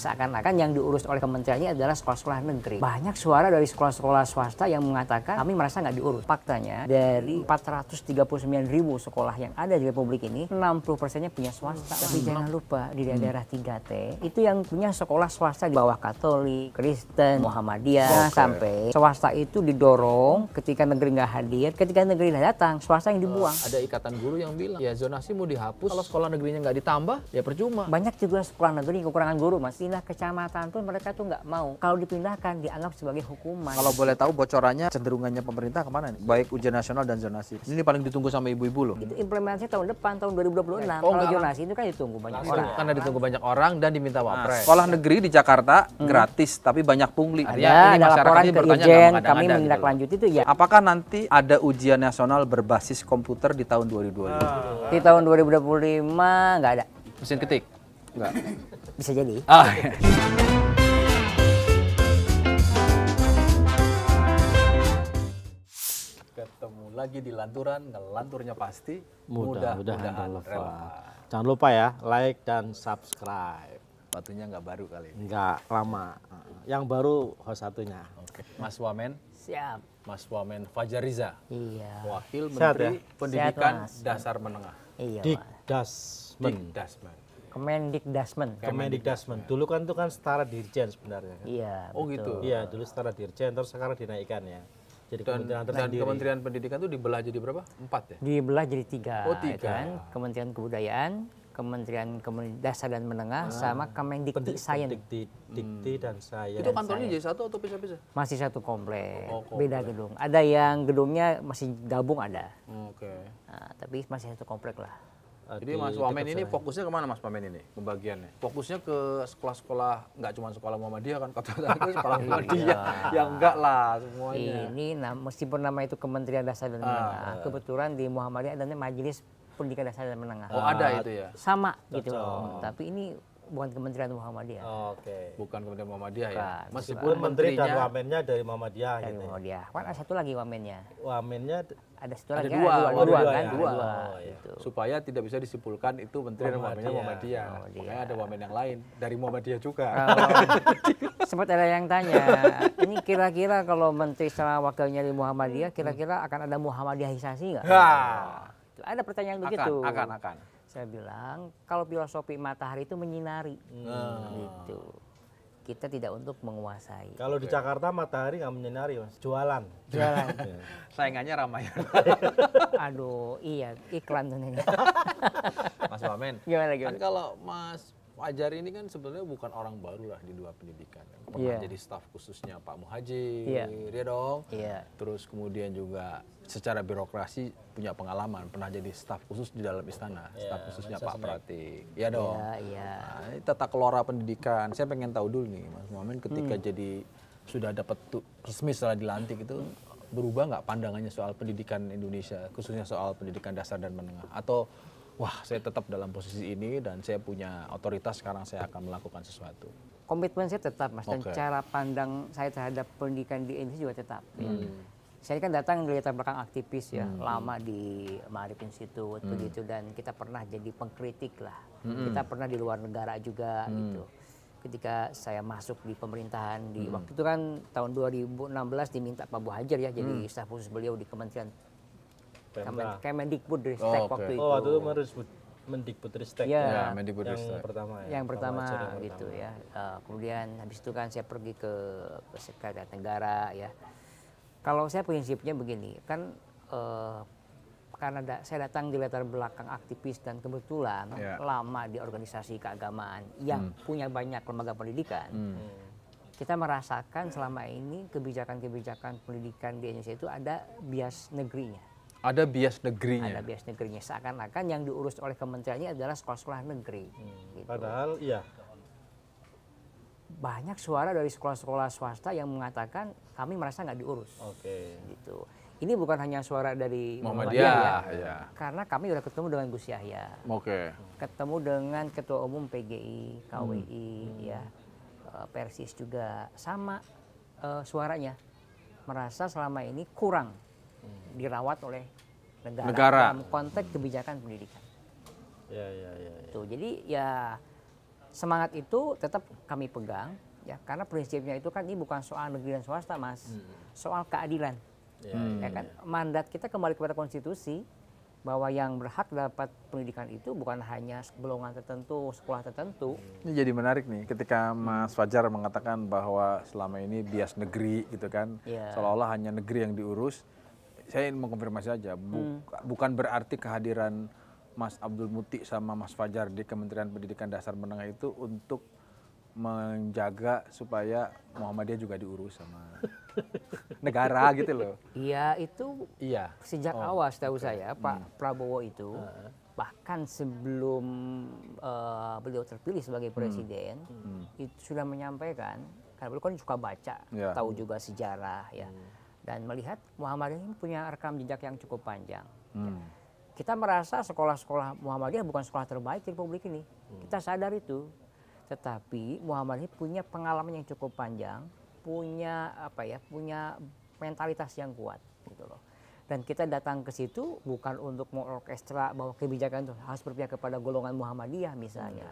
Seakan-akan yang diurus oleh kementeriannya adalah sekolah-sekolah negeri. Banyak suara dari sekolah-sekolah swasta yang mengatakan kami merasa nggak diurus. Faktanya dari 439.000 sekolah yang ada di Republik ini, 60%-nya punya swasta. Tapi jangan lupa di daerah 3T itu yang punya sekolah swasta di bawah Katolik, Kristen, Muhammadiyah. Jangan sampai swasta itu didorong ketika negeri nggak hadir, ketika negeri nggak datang, swasta yang dibuang. Ada ikatan guru yang bilang ya zonasi mau dihapus, kalau sekolah negerinya nggak ditambah ya percuma. Banyak juga sekolah negeri kekurangan guru, Mas. Pindah kecamatan pun mereka tuh nggak mau. Kalau dipindahkan dianggap sebagai hukuman. Kalau boleh tahu bocorannya cenderungannya pemerintah kemana nih? Baik ujian nasional dan zonasi. Ini paling ditunggu sama ibu-ibu loh. Itu implementasinya tahun depan, tahun 2026. Oh, Kalau enggak. zonasi itu kan ditunggu banyak orang. Karena ditunggu banyak orang dan diminta wapres. Sekolah negeri di Jakarta gratis tapi banyak pungli. Artinya ini Ada masyarakat laporan ini ke bertanya Ijen, nggak kami mengada-ngada gitu menindaklanjuti itu ya. Apakah nanti ada ujian nasional berbasis komputer di tahun 2025? Di tahun 2025 nggak ada. Mesin ketik? Enggak. Bisa jadi. Ketemu lagi di lanturan, ngelanturnya pasti Mudah-mudahan relevan. relevan. Jangan lupa ya, like dan subscribe. Batunya nggak baru kali ini. Enggak lama. Yang baru host satunya. Oke. Mas Wamen, Siap. Mas Wamen Fajariza, Iya. Wakil Sehat Menteri ya? Pendidikan Sehat, Mas. Dasar Menengah. Iya, Mas. Dikdasmen. Dikdasmen. Kemendikdasmen. Kemendikdasmen. Dulu kan itu kan setara dirjen sebenarnya kan. Iya. Oh betul. gitu. Iya, dulu setara dirjen terus sekarang dinaikkan ya. Jadi kementerian Dan tersendiri. Kementerian Pendidikan itu dibelah jadi berapa? 4 ya? Dibelah jadi 3. Oh, 3. Kan? Kementerian Kebudayaan, Kementerian Dasar dan Menengah, sama Kemendikti Sains. Dikti dan saya. Itu kantornya jadi satu atau pisah-pisah? Masih satu komplek, Oh, komplek. beda gedung. Ada yang gedungnya masih gabung ada. Oke. Nah, tapi masih satu komplek lah. Jadi Mas Wamen ini fokusnya kemana Mas Wamen ini pembagiannya? Fokusnya ke sekolah-sekolah, nggak cuma sekolah Muhammadiyah kan, kata aku sekolah Muhammadiyah, ya enggak lah semuanya. Ini meskipun nama itu Kementerian Dasar dan Menengah, kebetulan di Muhammadiyah ada Majelis Pendidikan Dasar dan Menengah. Oh ada itu ya? Sama gitu loh. Tapi ini bukan Kementerian Muhammadiyah. Oke. Bukan Kementerian Muhammadiyah ya? Bukan. Meskipun menteri dan wamennya dari Muhammadiyah Dari gitu. Ya. Muhammadiyah. Kan ada satu lagi wamennya. Wamennya Ada satu Ada lagi. dua, Dua dua kan? ya. Dua. Oh, iya. Gitu. supaya tidak bisa disimpulkan itu menteri dan wamennya Muhammadiyah. Makanya ada wamen yang lain dari Muhammadiyah juga. Sempat ada yang tanya, ini kira-kira kalau menteri sama wakilnya di Muhammadiyah, kira-kira akan ada Muhammadiyahisasi nggak? Ada pertanyaan begitu. Akan. Saya bilang, kalau filosofi matahari itu menyinari, gitu. Kita tidak untuk menguasai. kalau di Jakarta matahari nggak menyinari mas, jualan. Jualan. Saingannya Ramayana. Aduh, iya iklan tuh ini. Mas Wamen. Gimana Kan kalau Mas Fajar ini kan sebenarnya bukan orang baru lah di dunia pendidikan. Pernah Iya. jadi staf khususnya Pak Muhajir, Iya. ya dong. Iya. Terus kemudian juga secara birokrasi punya pengalaman, pernah jadi staf khusus di dalam istana, staf khususnya Pak Pratik, ya dong. Iya. Nah, ini tata kelola pendidikan, saya pengen tahu dulu nih Mas Muhammad ketika jadi sudah dapat resmi setelah dilantik itu berubah nggak pandangannya soal pendidikan Indonesia, khususnya soal pendidikan dasar dan menengah, atau wah saya tetap dalam posisi ini dan saya punya otoritas sekarang saya akan melakukan sesuatu. Komitmen saya tetap, Mas, dan Oke. cara pandang saya terhadap pendidikan di Indonesia juga tetap. Ya. Saya kan datang dari latar belakang aktivis ya, lama di Maarif Institute begitu, dan kita pernah jadi pengkritik lah. Kita pernah di luar negara juga gitu. Ketika saya masuk di pemerintahan di waktu itu kan tahun 2016 diminta Pak Muhajir ya jadi staf khusus beliau di Kementerian Kemendikbud Ristek oke. waktu itu. Oh, waktu itu Mendikbudristek. Iya. Ya, Mendikbudristek. Yang pertama ya. Yang pertama Pak Muhajir yang gitu pertama. ya. Kemudian habis itu kan saya pergi ke Sekretariat Negara ya. Kalau saya prinsipnya begini, kan karena saya datang di latar belakang aktivis dan kebetulan lama di organisasi keagamaan yang punya banyak lembaga pendidikan. Kita merasakan selama ini kebijakan-kebijakan pendidikan di Indonesia itu ada bias negerinya. Ada bias negerinya. Ada bias negerinya. Seakan-akan yang diurus oleh kementeriannya adalah sekolah-sekolah negeri. Gitu. Padahal iya. Banyak suara dari sekolah-sekolah swasta yang mengatakan kami merasa nggak diurus. Oke. Gitu. Ini bukan hanya suara dari Muhammadiyah, ya. karena kami udah ketemu dengan Gus Yahya, Oke. ketemu dengan Ketua Umum PGI, KWI, ya, Persis juga sama suaranya, merasa selama ini kurang dirawat oleh negara dalam konteks kebijakan pendidikan. Ya. Tuh, jadi ya semangat itu tetap kami pegang, ya karena prinsipnya itu kan ini bukan soal negeri dan swasta, Mas, soal keadilan. Ya kan, mandat kita kembali kepada konstitusi bahwa yang berhak dapat pendidikan itu bukan hanya golongan tertentu, sekolah tertentu. Ini jadi menarik nih ketika Mas Fajar mengatakan bahwa selama ini bias negeri gitu kan, seolah-olah hanya negeri yang diurus. Saya ingin mengkonfirmasi aja, bukan berarti kehadiran Mas Abdul Muti sama Mas Fajar di Kementerian Pendidikan Dasar Menengah itu untuk menjaga supaya Muhammadiyah juga diurus sama negara gitu loh. Iya, itu Iya. sejak awal setahu saya Pak Prabowo itu bahkan sebelum beliau terpilih sebagai presiden itu sudah menyampaikan, karena beliau kan suka baca, tahu juga sejarah ya, dan melihat Muhammadiyah ini punya rekam jejak yang cukup panjang. Ya. Kita merasa sekolah-sekolah Muhammadiyah bukan sekolah terbaik di Republik ini, kita sadar itu. Tetapi Muhammadiyah punya pengalaman yang cukup panjang, punya punya mentalitas yang kuat gitu loh. Dan kita datang ke situ bukan untuk mengorkestra bahwa kebijakan itu harus berpihak kepada golongan Muhammadiyah misalnya.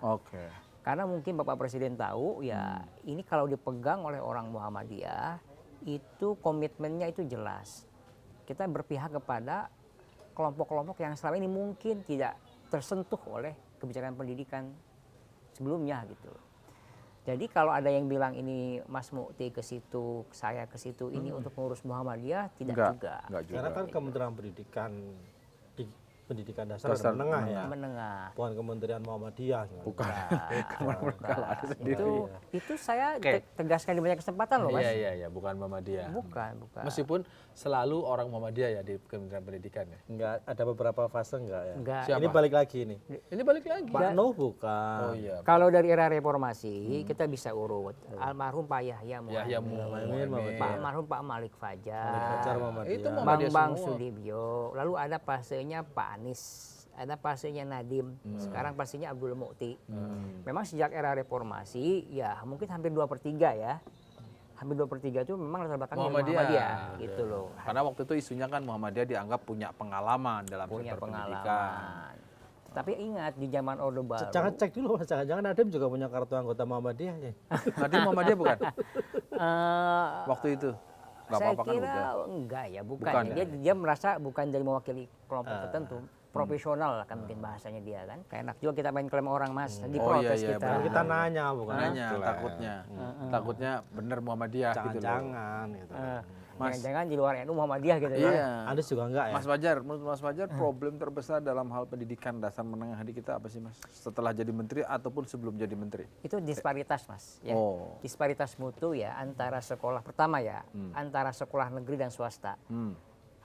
Karena mungkin Bapak Presiden tahu ya, ini kalau dipegang oleh orang Muhammadiyah itu komitmennya itu jelas. Kita berpihak kepada kelompok-kelompok yang selama ini mungkin tidak tersentuh oleh kebijakan pendidikan sebelumnya gitu. Jadi kalau ada yang bilang ini Mas Mukti ke situ, saya ke situ, ini untuk mengurus Muhammadiyah, tidak juga. Karena kan Kementerian Pendidikan Dasar dan Menengah ya. Menengah. Bukan Kementerian Muhammadiyah. Bukan. Itu saya tegaskan di banyak kesempatan loh, Mas. Iya, bukan Muhammadiyah. Bukan. Meskipun selalu orang Muhammadiyah ya di Kementerian Pendidikan ya. Enggak, ada beberapa fase enggak ya? Enggak. Siapa? Ini balik lagi nih. Ini balik lagi. Pak Nuh bukan. Oh iya. Kalau dari era reformasi kita bisa urut. Almarhum Pak Yahya Muhammad. Pak almarhum Pak Malik Fajar. Itu Bambang Sudibyo. Lalu ada fasenya Pak Anies, ada fasenya Nadiem, sekarang fasenya Abdul Mukti. Memang sejak era reformasi ya mungkin hampir 2/3 ya. Hampir 2/3 itu memang latar belakangnya Muhammadiyah gitu loh. Karena waktu itu isunya kan Muhammadiyah dianggap punya pengalaman dalam sektor pendidikan. Tapi ingat di zaman Orde Baru. Jangan cek dulu Mas, jangan Nadiem juga punya kartu anggota Muhammadiyah ya. Nadiem Muhammadiyah bukan? Waktu itu. Saya kira enggak ya, bukan ya. Dia merasa bukan dari mewakili kelompok tertentu, profesional lah kan mungkin bahasanya dia kan. Kayak enak juga kita main klaim orang, Mas, diprotes kita. Kita nanya bukan nanya, takutnya bener Muhammadiyah gitu loh. Jangan gitu. Jangan di luar NU Muhammadiyah gitu ya. Anda juga enggak ya? Mas Fajar, menurut Mas Fajar problem terbesar dalam hal pendidikan dasar menengah di kita apa sih, Mas? Setelah jadi menteri ataupun sebelum jadi menteri? Itu disparitas, Mas. Ya. Disparitas mutu ya antara sekolah pertama ya, antara sekolah negeri dan swasta.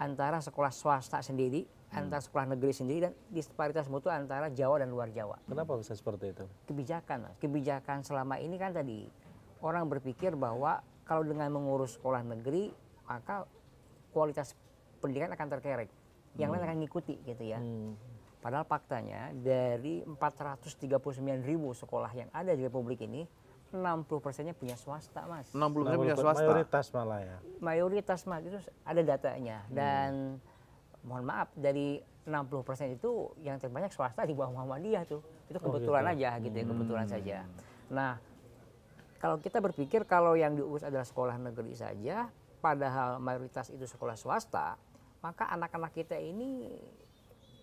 Antara sekolah swasta sendiri, antara sekolah negeri sendiri, dan disparitas mutu antara Jawa dan luar Jawa. Kenapa bisa seperti itu? Kebijakan, Mas. Kebijakan selama ini kan tadi orang berpikir bahwa kalau dengan mengurus sekolah negeri maka kualitas pendidikan akan terkerek, yang lain akan ngikuti gitu ya. Padahal faktanya dari 439.000 sekolah yang ada di Republik ini 60%-nya punya swasta, Mas. 60% punya swasta. Mayoritas malah ya. Mayoritas, Mas, itu ada datanya. Dan mohon maaf, dari 60% itu yang terbanyak swasta di bawah Muhammadiyah tuh. Itu kebetulan aja gitu ya, kebetulan saja. Nah, kalau kita berpikir kalau yang diurus adalah sekolah negeri saja, padahal mayoritas itu sekolah swasta, maka anak-anak kita ini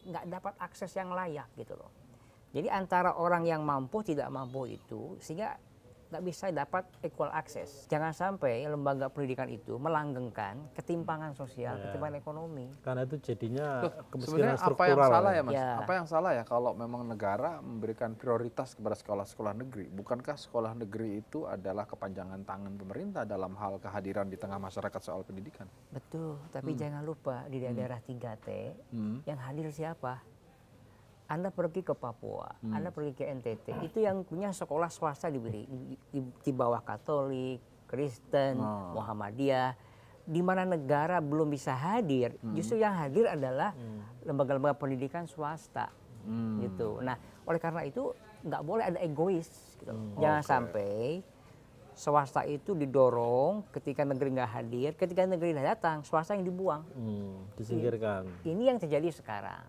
nggak dapat akses yang layak gitu loh. Jadi antara orang yang mampu tidak mampu itu sehingga nggak bisa dapat equal access. Jangan sampai lembaga pendidikan itu melanggengkan ketimpangan sosial, ketimpangan ekonomi. Karena itu jadinya Sebenarnya kemiskinan apa struktural. yang salah ya, Mas? Ya. Apa yang salah ya kalau memang negara memberikan prioritas kepada sekolah-sekolah negeri? Bukankah sekolah negeri itu adalah kepanjangan tangan pemerintah dalam hal kehadiran di tengah masyarakat soal pendidikan? Betul, tapi jangan lupa di daerah 3T yang hadir siapa? Anda pergi ke Papua, Anda pergi ke NTT, itu yang punya sekolah swasta di bawah Katolik, Kristen, Muhammadiyah, di mana negara belum bisa hadir, justru yang hadir adalah lembaga-lembaga pendidikan swasta, gitu. Nah, oleh karena itu nggak boleh ada egois, gitu. Jangan sampai swasta itu didorong ketika negeri nggak hadir, ketika negeri datang, swasta yang dibuang. Disingkirkan. Ini yang terjadi sekarang.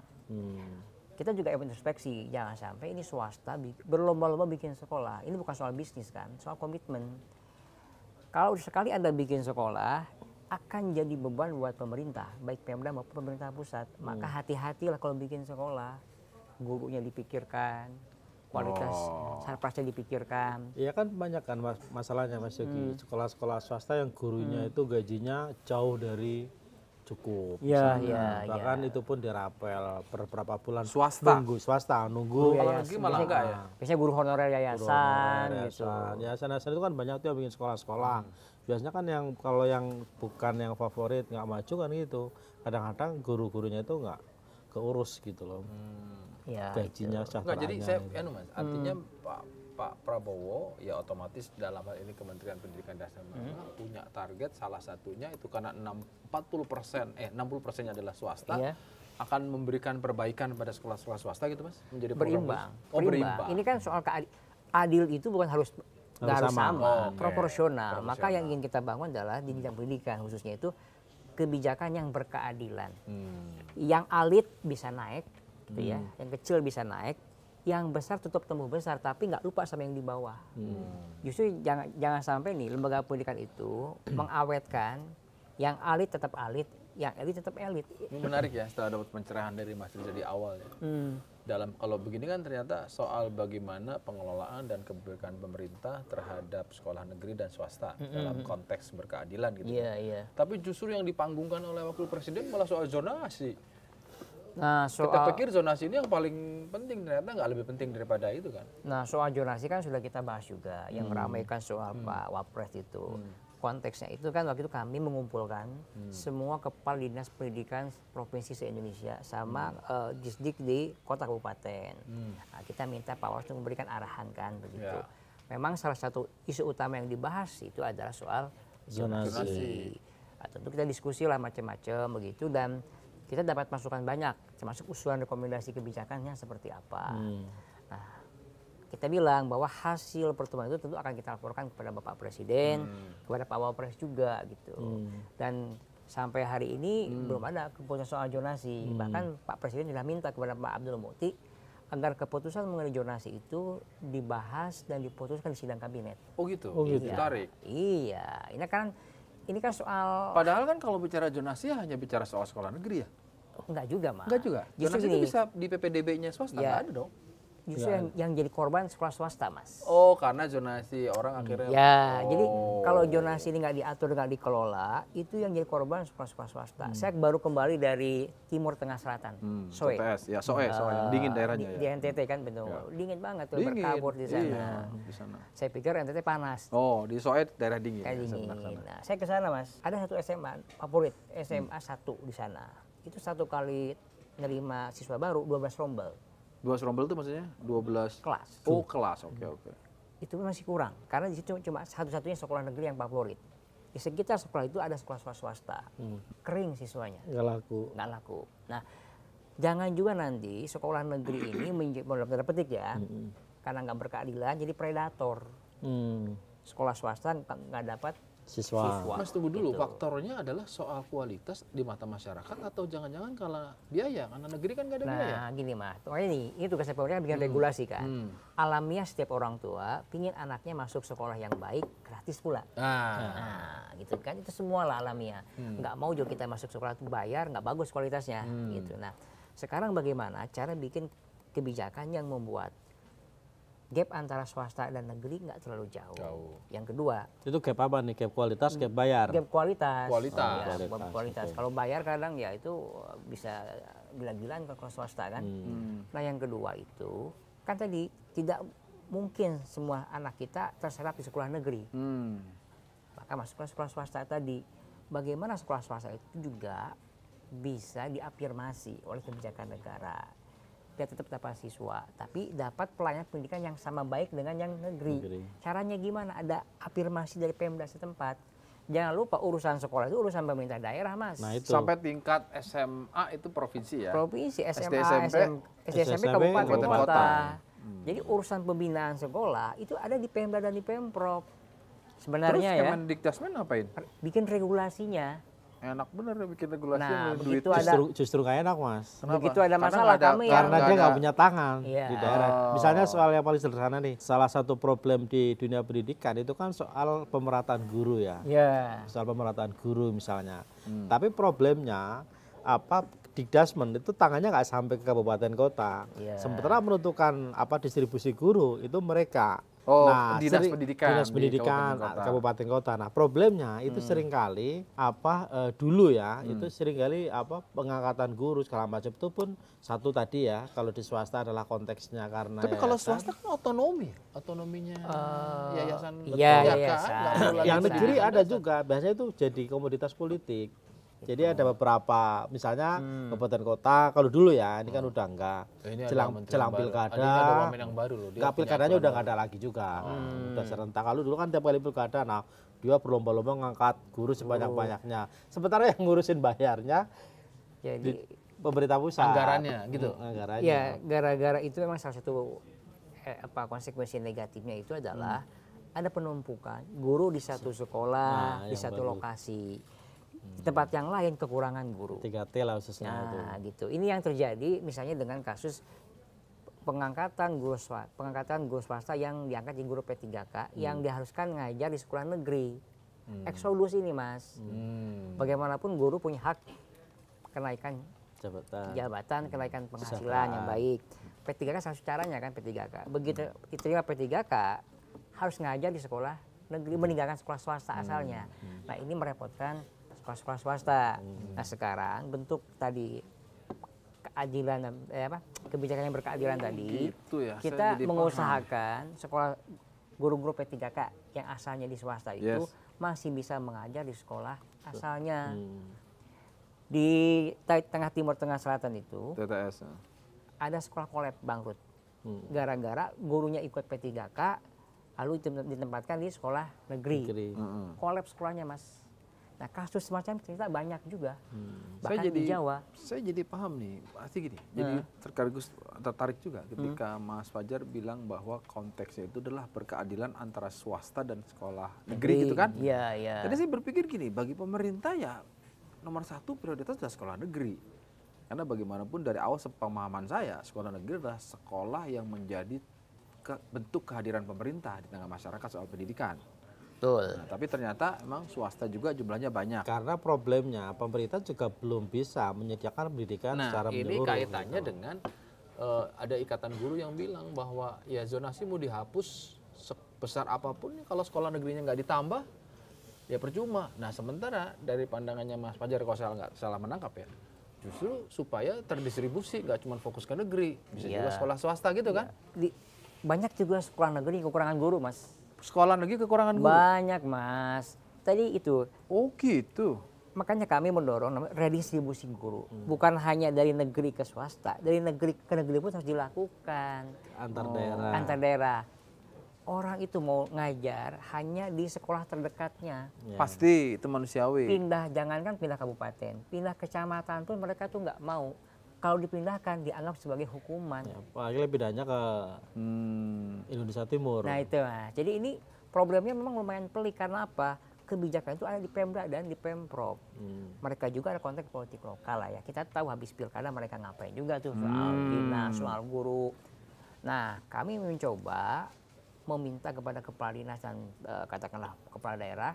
kita juga introspeksi, jangan sampai ini swasta berlomba-lomba bikin sekolah. Ini bukan soal bisnis kan, soal komitmen. Kalau sekali Anda bikin sekolah, akan jadi beban buat pemerintah, baik Pemda maupun pemerintah pusat. Maka hati-hatilah kalau bikin sekolah, gurunya dipikirkan, kualitas sarprasnya dipikirkan. Iya kan banyak kan masalahnya Mas Yogi. Sekolah-sekolah swasta yang gurunya itu gajinya jauh dari cukup. Iya, Misalnya, iya, bahkan itu pun dirapel per berapa bulan. Swasta? Nunggu. Kalau negeri malah enggak ya? Biasanya guru honorer yayasan gitu. Yayasan itu kan banyak tuh yang bikin sekolah-sekolah. Biasanya kan yang kalau yang bukan yang favorit nggak maju kan gitu. Kadang-kadang guru-gurunya itu nggak keurus gitu loh. Ya, Gajinya, Enggak, jadi sejahteraannya. saya gitu. Mas, artinya Pak Prabowo ya otomatis dalam hal ini Kementerian Pendidikan dan Menengah punya target salah satunya itu karena 60% adalah swasta, Iya. akan memberikan perbaikan pada sekolah-sekolah swasta gitu Mas, menjadi berimbang. berimbang. Ini kan soal adil itu bukan harus nggak harus sama, Oke. proporsional. Maka yang ingin kita bangun adalah di bidang pendidikan khususnya itu kebijakan yang berkeadilan. Yang elit bisa naik, gitu ya. Yang kecil bisa naik, yang besar tetap tumbuh besar, tapi nggak lupa sama yang di bawah. Justru jangan sampai nih lembaga pendidikan itu mengawetkan yang elit tetap elit, yang elit tetap elit. Ini menarik ya setelah dapat pencerahan dari Mas Riza di awal ya. Dalam kalau begini kan ternyata soal bagaimana pengelolaan dan kebijakan pemerintah terhadap sekolah negeri dan swasta dalam konteks berkeadilan gitu. Iya, iya. Tapi justru yang dipanggungkan oleh Wakil Presiden malah soal zonasi. Nah, Kita pikir zonasi ini yang paling penting, ternyata nggak lebih penting daripada itu kan. Nah, soal zonasi kan sudah kita bahas juga. Yang meramaikan soal Pak Wapres itu. Konteksnya itu kan waktu itu kami mengumpulkan semua kepala dinas pendidikan provinsi se-Indonesia sama disdik di kota kabupaten. Nah, kita minta Pak Wapres untuk memberikan arahan kan begitu. Ya. Memang salah satu isu utama yang dibahas itu adalah soal zonasi. Nah, tentu kita diskusi lah macam-macam begitu dan kita dapat masukan banyak, termasuk usulan rekomendasi kebijakannya seperti apa. Nah, kita bilang bahwa hasil pertemuan itu tentu akan kita laporkan kepada Bapak Presiden, kepada Pak Wapres juga gitu. Dan sampai hari ini belum ada keputusan soal zonasi. Bahkan Pak Presiden sudah minta kepada Pak Abdul Muti agar keputusan mengenai zonasi itu dibahas dan diputuskan di sidang kabinet. Oh gitu. Iya. Tarik. Iya, ini kan soal Padahal kan kalau bicara zonasi hanya bicara soal sekolah negeri ya. enggak juga, Mas. Enggak juga. Justru Zonasi itu gini, bisa di PPDB-nya swasta, Ya. nggak ada dong. justru yang jadi korban sekolah swasta, Mas. Oh, karena zonasi orang akhirnya. Ya, jadi Oh. kalau zonasi ini nggak diatur, nggak dikelola, itu yang jadi korban sekolah-sekolah swasta. Saya baru kembali dari Timur Tengah Selatan, Soe. TTS, ya Soe yang dingin daerahnya Di ya. NTT kan betul, dingin banget tuh Dingin, berkabut di sana. iya, di sana. Saya pikir NTT panas, Oh, di Soe daerah dingin. kayak ya, saya dingin. pernah ke sana. Nah, saya ke sana, Mas. Ada satu SMA favorit, SMA 1 di sana. Itu satu kali nerima siswa baru 12 rombel 12 rombel itu maksudnya 12 kelas. Oh, kelas. Oke, oke. Itu masih kurang karena di situ cuma satu-satunya sekolah negeri yang favorit. Di sekitar sekolah itu ada sekolah-sekolah swasta, kering siswanya, Nggak laku. nggak laku. Nah, jangan juga nanti sekolah negeri ini dalam tanda petik ya, karena nggak berkeadilan jadi predator. Sekolah swasta nggak dapat Siswa. Mas tunggu dulu, Gitu. faktornya adalah soal kualitas di mata masyarakat atau jangan-jangan karena biaya, karena negeri kan nggak ada biaya. Nah, gini Mas, pokoknya ini tugasnya pemerintah bikin regulasi kan. Alamiah setiap orang tua pingin anaknya masuk sekolah yang baik, gratis pula. Nah, gitu kan, itu semua lah alamiah. Nggak mau juga kita masuk sekolah itu bayar, nggak bagus kualitasnya, gitu. Nah, sekarang bagaimana cara bikin kebijakan yang membuat gap antara swasta dan negeri nggak terlalu jauh. Yang kedua, Itu gap apa nih? Gap kualitas, gap bayar. gap kualitas. Kualitas. Ya, Kualitas, kualitas. Kalau bayar kadang ya itu bisa gila-gilaan kalau swasta kan. Nah yang kedua itu kan tadi tidak mungkin semua anak kita terserap di sekolah negeri. Maka masuklah sekolah swasta tadi. Bagaimana sekolah swasta itu juga bisa diafirmasi oleh kebijakan negara. Dia tetap dapat siswa, tapi dapat pelayanan pendidikan yang sama baik dengan yang negeri. Caranya gimana? Ada afirmasi dari Pemda setempat. Jangan lupa urusan sekolah itu urusan pemerintah daerah, Mas. Nah itu. Sampai tingkat SMA itu provinsi ya. Provinsi, SMA, SMP, SMP, SMP, kabupaten, kabupaten kota. kota. Jadi urusan pembinaan sekolah itu ada di Pemda dan di Pemprov. Terus Sebenarnya ya, Kemendikdasmen ngapain? bikin regulasinya. Enak bener ya bikin regulasi Nah, yang duit. begitu ada Justru nggak enak, Mas. begitu ada Karena masalah nggak ada- kami yang Karena dia nggak punya tangan Iya. di daerah. Misalnya soal yang paling sederhana nih, salah satu problem di dunia pendidikan itu kan soal pemerataan guru ya. ya Soal pemerataan guru misalnya. Tapi problemnya apa Dikdasmen itu tangannya nggak sampai ke kabupaten kota. Iya. Sementara menentukan apa distribusi guru itu mereka. Oh, dinas sering- pendidikan dinas di pendidikan kabupaten kota. kabupaten kota. Nah, problemnya itu seringkali dulu ya, itu seringkali pengangkatan guru segala macam itu pun satu tadi ya, kalau di swasta adalah konteksnya karena Tapi kalau yayasan. swasta kan otonominya yayasan iya, pendidikan, yayasan. nggak perlu lagi Yang Yayasan. negeri ada juga, biasanya itu jadi komoditas politik. Jadi ada beberapa, misalnya kabupaten kota, kalau dulu ya, ini kan udah enggak. Ini ada Jelang menteri jelang yang baru. pilkada, Ini ada wamen yang baru loh. Dia enggak punya pilkadanya aturan udah baru. enggak ada lagi juga. Udah serentak. Kalau dulu kan tiap kali pilkada, nah dia berlomba-lomba ngangkat guru sebanyak-banyaknya. Sementara yang ngurusin bayarnya jadi pemerintah pusat. Anggarannya gitu. Anggarannya. ya gara-gara itu memang salah satu konsekuensi negatifnya itu adalah ada penumpukan guru di satu sekolah, di yang satu baru. lokasi. Di tempat yang lain kekurangan guru. 3T lah khususnya itu. Nah, gitu. Ini yang terjadi misalnya dengan kasus pengangkatan guru swasta yang diangkat di guru P3K yang diharuskan ngajar di sekolah negeri. Eksodus ini, Mas. Bagaimanapun guru punya hak kenaikan jabatan, kenaikan penghasilan yang baik. P3K salah satu caranya kan P3K. Begitu diterima P3K harus ngajar di sekolah negeri meninggalkan sekolah swasta asalnya. Nah, ini merepotkan sekolah-sekolah swasta. Nah, sekarang bentuk tadi keadilan kebijakan yang berkeadilan tadi Gitu ya, saya kita jadi mengusahakan sekolah guru-guru P3K yang asalnya di swasta itu Yes. masih bisa mengajar di sekolah asalnya. Di tengah timur tengah selatan itu TTS. ada sekolah kolab bangkrut gara-gara gurunya ikut P3K lalu ditempatkan di sekolah negeri. Kolab sekolahnya, Mas. Nah, kasus semacam cerita banyak juga, bahkan di Jawa. Saya jadi paham nih, pasti gini. Jadi tertarik juga ketika Mas Fajar bilang bahwa konteksnya itu adalah berkeadilan antara swasta dan sekolah negeri gitu kan? Iya, iya. Jadi saya berpikir gini, bagi pemerintah ya nomor satu prioritas adalah sekolah negeri. Karena bagaimanapun dari awal sepemahaman saya, sekolah negeri adalah sekolah yang menjadi bentuk kehadiran pemerintah di tengah masyarakat soal pendidikan. Betul. Nah, tapi ternyata emang swasta juga jumlahnya banyak. Karena problemnya pemerintah juga belum bisa menyediakan pendidikan secara Nah, ini menyeluruh. kaitannya dengan ada ikatan guru yang bilang bahwa ya zonasi mau dihapus sebesar apapun kalau sekolah negerinya nggak ditambah ya percuma. Nah, sementara dari pandangannya Mas Fajar kalau saya nggak salah menangkap ya, justru supaya terdistribusi nggak cuma fokus ke negeri, bisa juga sekolah swasta gitu kan? Banyak juga sekolah negeri kekurangan guru, Mas. Sekolah negeri kekurangan guru. Banyak, Mas. Tadi itu Oh gitu. makanya kami mendorong namanya redistribusi guru. Bukan hanya dari negeri ke swasta, dari negeri ke negeri pun harus dilakukan Antar daerah. antar daerah. Orang itu mau ngajar hanya di sekolah terdekatnya. Pasti itu manusiawi. Jangankan pindah kabupaten, pindah kecamatan pun mereka tuh nggak mau. Kalau dipindahkan dianggap sebagai hukuman. Apalagi pindahnya ke Indonesia Timur. Nah itu, Mas. Jadi ini problemnya memang lumayan pelik karena apa? Kebijakan itu ada di Pemda dan di Pemprov. Mereka juga ada konteks politik lokal lah ya. Kita tahu habis pilkada mereka ngapain juga tuh soal dinas, soal guru. Nah, kami mencoba meminta kepada kepala dinas dan katakanlah kepala daerah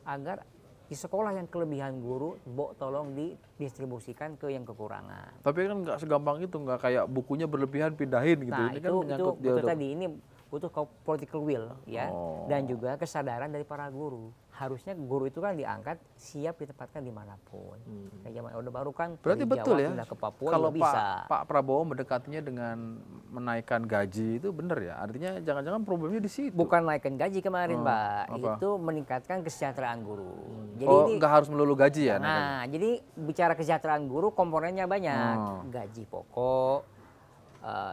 agar di sekolah yang kelebihan guru, tolong didistribusikan ke yang kekurangan. Tapi kan nggak segampang itu, nggak kayak bukunya berlebihan pindahin gitu. Nah, Ini itu kan menyangkut dia betul tadi, ini butuh political will ya, dan juga kesadaran dari para guru. Harusnya guru itu kan diangkat siap ditempatkan dimanapun. Kayak zaman Orde Baru kan Berarti dari betul Jawa ya. pindah ke Papua Kalau juga bisa. Pak Prabowo mendekatinya dengan menaikkan gaji itu benar ya. Artinya jangan-jangan problemnya di situ. Bukan naikkan gaji kemarin, Pak. apa? Itu meningkatkan kesejahteraan guru. Jadi Oh, ini nggak harus melulu gaji ya? Nah, jadi bicara kesejahteraan guru komponennya banyak. Gaji pokok,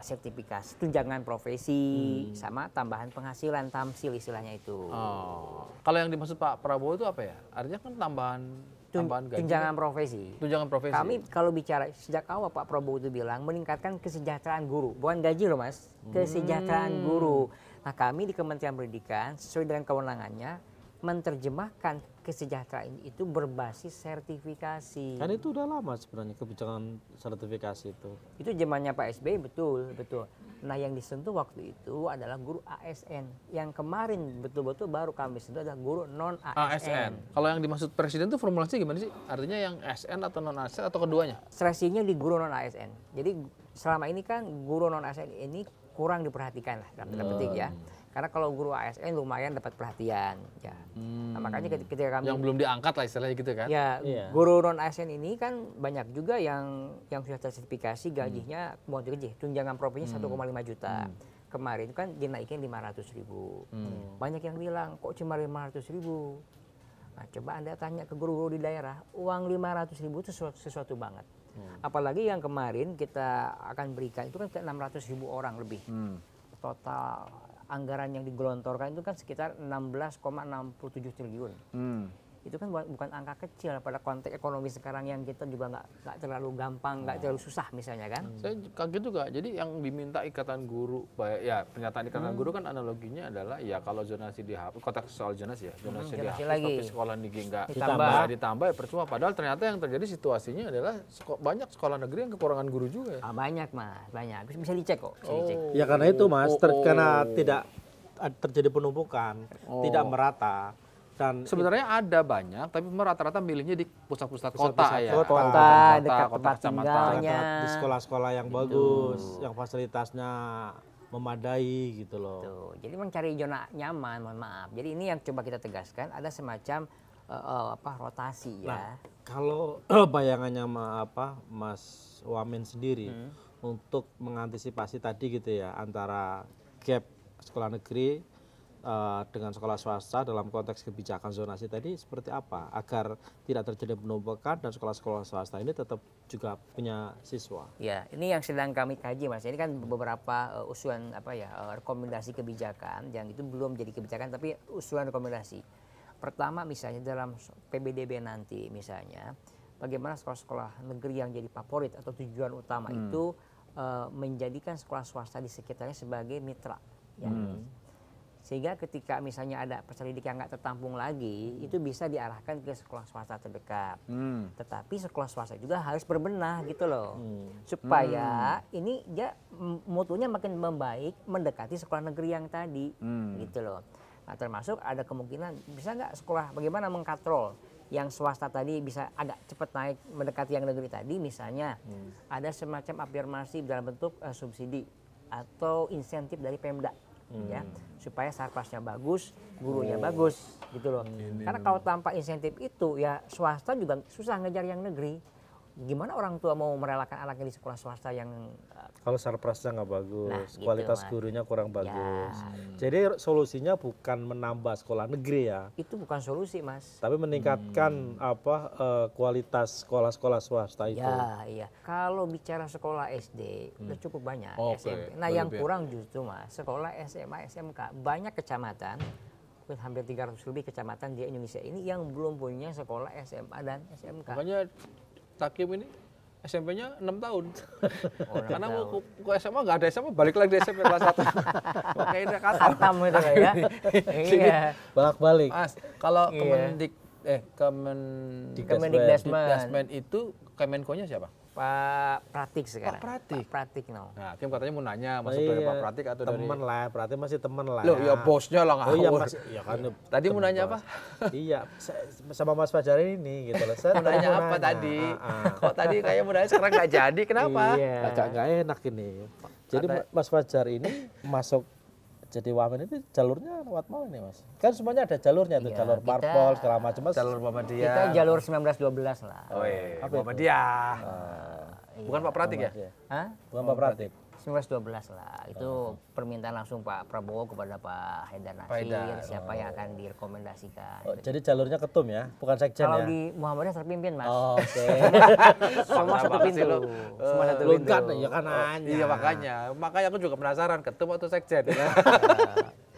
sertifikasi, tunjangan profesi, sama tambahan penghasilan, tamsil istilahnya itu. Oh. Kalau yang dimaksud Pak Prabowo itu apa ya? Artinya kan tambahan gaji. Tunjangan profesi. Tunjangan profesi. Kami kalau bicara sejak awal Pak Prabowo itu bilang meningkatkan kesejahteraan guru, bukan gaji loh Mas, kesejahteraan guru. Nah kami di Kementerian Pendidikan sesuai dengan kewenangannya menerjemahkan kesejahteraan itu berbasis sertifikasi. Kan itu udah lama sebenarnya kebijakan sertifikasi itu. Itu zamannya Pak SBY, betul. Nah, yang disentuh waktu itu adalah guru ASN. Yang kemarin betul-betul baru kami sentuh adalah guru non ASN. Kalau yang dimaksud presiden itu formulasinya gimana sih? Artinya yang ASN atau non ASN atau keduanya? Stresinya di guru non ASN. Jadi selama ini kan guru non ASN ini kurang diperhatikan lah dalam tanda petik ya. Karena kalau guru ASN lumayan dapat perhatian ya. Nah, makanya ketika kami yang belum diangkat lah istilahnya gitu kan. Ya, guru non ASN ini kan banyak juga yang sudah tersertifikasi gajinya mau gaji tunjangan profesinya 1,5 juta. Kemarin kan dinaikin 500.000. Banyak yang bilang kok cuma 500.000. Nah, coba Anda tanya ke guru-guru di daerah, uang 500.000 itu sesuatu banget. Apalagi yang kemarin kita akan berikan itu kan ke 600.000 orang lebih. Total anggaran yang digelontorkan itu kan sekitar 16,67 triliun. Itu kan bukan angka kecil pada konteks ekonomi sekarang yang kita juga nggak terlalu gampang, nggak terlalu susah misalnya kan. Saya kaget juga. Jadi yang diminta ikatan guru, ya pernyataan ikatan guru kan analoginya adalah ya kalau zonasi dihapus, konteks soal zonasi ya, zonasi dihapus lagi. tapi sekolah negeri nggak ditambah ya percuma. Padahal ternyata yang terjadi situasinya adalah banyak sekolah negeri yang kekurangan guru juga. Banyak mas, banyak. Bisa dicek kok. Bisa dicek. Ya karena itu mas, karena tidak terjadi penumpukan, tidak merata. Dan sebenarnya ada banyak, tapi rata-rata milihnya di pusat-pusat kota ya. Kota, dekat tempat tinggalnya. Di sekolah-sekolah yang bagus, yang fasilitasnya memadai gitu loh. Tuh. Jadi mencari zona nyaman, mohon maaf. Jadi ini yang coba kita tegaskan, ada semacam rotasi ya. Nah, kalau bayangannya Mas Wamen sendiri untuk mengantisipasi tadi gitu ya antara gap sekolah negeri dengan sekolah swasta dalam konteks kebijakan zonasi tadi seperti apa agar tidak terjadi penumpukan dan sekolah-sekolah swasta ini tetap juga punya siswa. Ya, ini yang sedang kami kaji mas. Ini kan beberapa usulan rekomendasi kebijakan yang itu belum jadi kebijakan tapi usulan rekomendasi. Pertama misalnya dalam PBDB nanti misalnya bagaimana sekolah-sekolah negeri yang jadi favorit atau tujuan utama itu menjadikan sekolah swasta di sekitarnya sebagai mitra. Ya. Sehingga ketika misalnya ada peserta didik yang nggak tertampung lagi, itu bisa diarahkan ke sekolah swasta terdekat. Tetapi sekolah swasta juga harus berbenah gitu loh, supaya ini dia mutunya makin membaik mendekati sekolah negeri yang tadi, gitu loh. Nah termasuk ada kemungkinan bisa nggak sekolah bagaimana mengkatrol yang swasta tadi bisa agak cepat naik mendekati yang negeri tadi, misalnya ada semacam afirmasi dalam bentuk subsidi atau insentif dari Pemda. Ya, supaya sarpasnya bagus, gurunya bagus, gitu loh. Karena kalau tanpa insentif itu, ya swasta juga susah ngejar yang negeri. Gimana orang tua mau merelakan anaknya di sekolah swasta yang kalau sarprasnya nggak bagus, gitu, kualitas mas. gurunya kurang bagus. Ya. Jadi solusinya bukan menambah sekolah negeri ya, itu bukan solusi mas. tapi meningkatkan kualitas sekolah-sekolah swasta itu. Ya, iya. Kalau bicara sekolah SD udah cukup banyak, SMP. Nah yang kurang justru mas, sekolah SMA, SMK banyak kecamatan, hampir 300 lebih kecamatan di Indonesia ini yang belum punya sekolah SMA dan SMK. Makanya Takim ini SMP-nya 6 tahun. Karena mau ke SMA nggak ada SMA, balik lagi di SMP kelas 1. Makanya udah khatam itu ya. Iya. Bolak-balik. Mas, kalau Kemendikbudrismen itu Kemenkonya siapa? Pak Pratik sekarang. Pak Pratik. Pak Pratik no. Nah, Kim katanya mau nanya masuk dari Pak Pratik atau dari temen lah, berarti masih temen lah. Loh, ya bosnya lah Oh iya masih, ya kan. Tadi mau nanya apa? Iya, sama Mas Fajar ini gitu loh. Saya mau nanya apa tadi? Kok tadi kayak mau nanya sekarang nggak jadi, kenapa? Iya. Agak enak ini. Jadi Mas Fajar ini masuk jadi wamen itu jalurnya lewat mana nih mas? Kan semuanya ada jalurnya tuh, jalur parpol segala macam mas. Jalur Muhammadiyah. Kita jalur 1912 lah. Oh iya, Muhammadiyah. Bukan Pak Pratik ya? Hah? Bukan Pak Pratik. 1912 lah. Itu permintaan langsung Pak Prabowo kepada Pak Haidar Nasir, siapa yang akan direkomendasikan. Oh, jadi jalurnya ketum ya, bukan sekjen kalau ya? Kalau di Muhammadiyah terpimpin mas. Oh, oke. Semua satu pintu. Semua satu pintu. Ya kan nanya. Iya makanya aku juga penasaran ketum atau sekjen.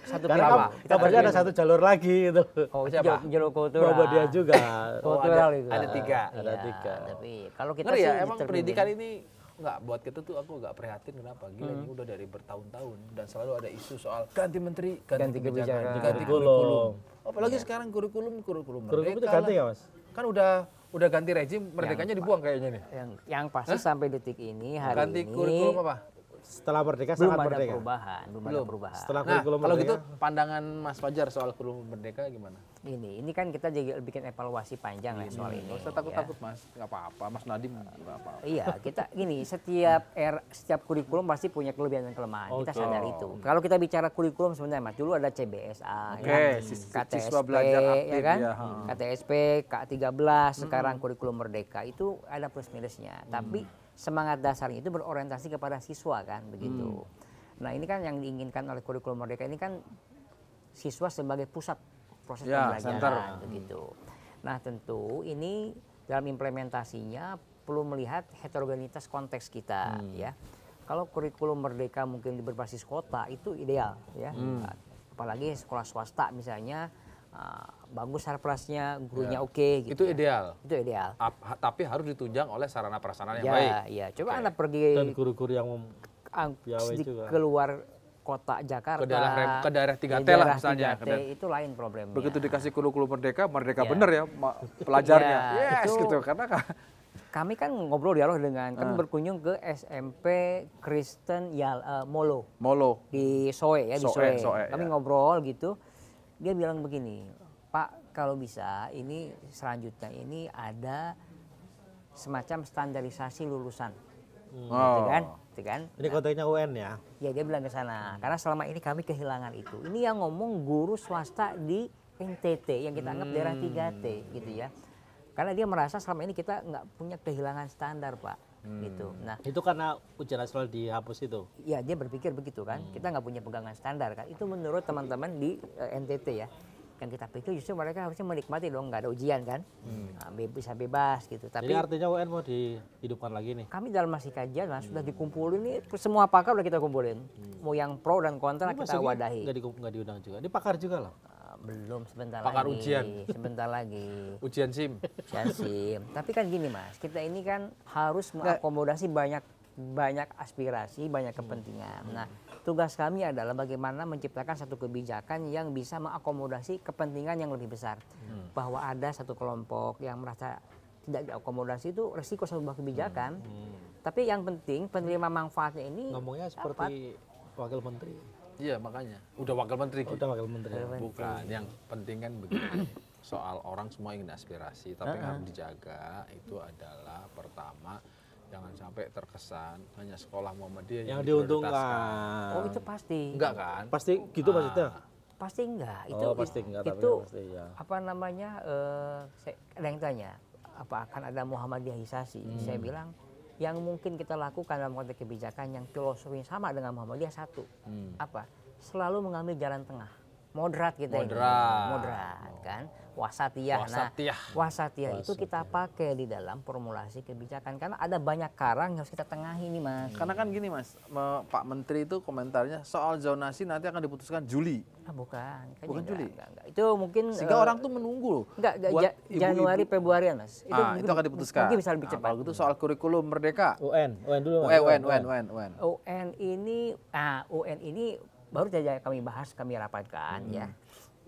Satu karena kabarnya ada satu jalur lagi gitu. Oh siapa? Jalur kultural. Muhammadiyah juga. Kultural itu. Ada 3. Ada 3. Tapi kalau kita ngeri sih ya, emang pendidikan ini nggak buat kita tuh aku agak prihatin kenapa gila ini udah dari bertahun-tahun dan selalu ada isu soal ganti menteri, ganti kebijakan, ganti kurikulum. Apalagi sekarang kurikulum Kurikulum itu ganti ya, Mas? Kan udah ganti rezim, merdekanya dibuang kayaknya nih. Yang pasti sampai detik ini hari Ganti ini kurikulum apa? Setelah merdeka belum sangat ada merdeka. perubahan, belum ada perubahan. Setelah Nah, kurikulum kalau merdeka, gitu pandangan Mas Fajar soal kurikulum merdeka gimana? Ini kan kita juga bikin evaluasi panjang ya soal ini. Nggak usah takut-takut Mas, nggak apa-apa. Mas Nadiem nggak apa-apa. Iya, kita gini, setiap kurikulum pasti punya kelebihan dan kelemahan. Kita sadar itu. Kalau kita bicara kurikulum sebenarnya Mas, dulu ada CBSA, ya, KTSP, siswa belajar aktif, ya kan? ya. KTSP, K13, sekarang kurikulum merdeka itu ada plus minusnya. Tapi semangat dasarnya itu berorientasi kepada siswa kan, begitu. Nah, ini kan yang diinginkan oleh kurikulum merdeka ini kan siswa sebagai pusat proses pembelajaran, begitu. Nah, tentu ini dalam implementasinya perlu melihat heterogenitas konteks kita, ya. Kalau kurikulum merdeka mungkin berbasis kota itu ideal, ya. Apalagi sekolah swasta misalnya bagus harplasnya, gurunya oke, gitu. Itu ideal. Itu ideal. Tapi harus ditunjang oleh sarana prasarana yang Ya, baik. ya. Coba Anda pergi dan guru-guru yang piawai di juga. keluar kota Jakarta, Ke daerah 3T di lah daerah misalnya. 3T, itu lain problemnya. Begitu dikasih kurikulum merdeka Ya. bener ya pelajarnya. Ya, Yes itu- gitu karena Kami kan ngobrol dialog dengan, kami berkunjung ke SMP Kristen Molo Molo. di Soe ya, di Soe, Soe. Kami ya. ngobrol gitu, dia bilang begini, Pak kalau bisa ini selanjutnya ini ada semacam standarisasi lulusan, gitu kan? Gitu kan? Ini konteksnya UN ya. Ya dia bilang ke sana, karena selama ini kami kehilangan itu. Ini yang ngomong guru swasta di NTT yang kita anggap daerah 3T gitu ya. Karena dia merasa selama ini kita nggak punya kehilangan standar Pak, gitu. Nah, Itu karena ujian nasional dihapus itu. ya dia berpikir begitu kan, kita nggak punya pegangan standar kan. Itu menurut teman-teman di NTT ya. Yang kita pikir justru mereka harusnya menikmati dong, nggak ada ujian kan, nah, bisa bebas gitu. Jadi Tapi artinya UN mau dihidupkan lagi nih. kami dalam masih kajian Mas, sudah dikumpulin nih, semua pakar udah kita kumpulin. Mau yang pro dan kontra kita wadahi. Nggak diundang juga. Ini pakar juga loh. Belum, sebentar Pakar lagi. ujian. Sebentar lagi. Ujian SIM. Ujian SIM. Tapi kan gini Mas, kita ini kan harus mengakomodasi banyak aspirasi, banyak kepentingan. Nah, tugas kami adalah bagaimana menciptakan satu kebijakan yang bisa mengakomodasi kepentingan yang lebih besar. Bahwa ada satu kelompok yang merasa tidak diakomodasi itu resiko sebuah kebijakan. Tapi yang penting penerima manfaatnya ini Ngomongnya seperti wakil menteri. Iya makanya. Udah wakil menteri. Ki. Udah wakil menteri. Bukan. Yang penting kan begini. Soal orang semua ingin aspirasi. Tapi yang harus dijaga itu adalah pertama jangan sampai terkesan hanya sekolah Muhammadiyah Yang diprioritaskan. diuntungkan. oh itu pasti. Enggak kan? Pasti gitu maksudnya. Pasti enggak. Pasti enggak, tapi itu pasti ya. apa namanya? Ada yang tanya, apa akan ada Muhammadiyahisasi? Saya bilang yang mungkin kita lakukan dalam konteks kebijakan yang filosofinya sama dengan Muhammadiyah satu, apa? Selalu mengambil jalan tengah, moderat kita ini, moderat kan, wasatiyah. Wasatiyah. Nah, wasatiyah itu kita pakai di dalam formulasi kebijakan karena ada banyak karang yang harus kita tengahi nih Mas. Karena kan gini Mas, Pak Menteri itu komentarnya soal zonasi nanti akan diputuskan Juli. Bukan, kayaknya Bukan Juli? enggak. Itu mungkin Sehingga orang tuh menunggu loh. enggak, buat ibu-ibu. Januari Februarian Mas. Itu mungkin- akan diputuskan. Mungkin bisa lebih Nah, cepat. kalau gitu soal kurikulum merdeka. UN dulu. Mas. UN. UN ini baru saja kami bahas, kami rapatkan ya.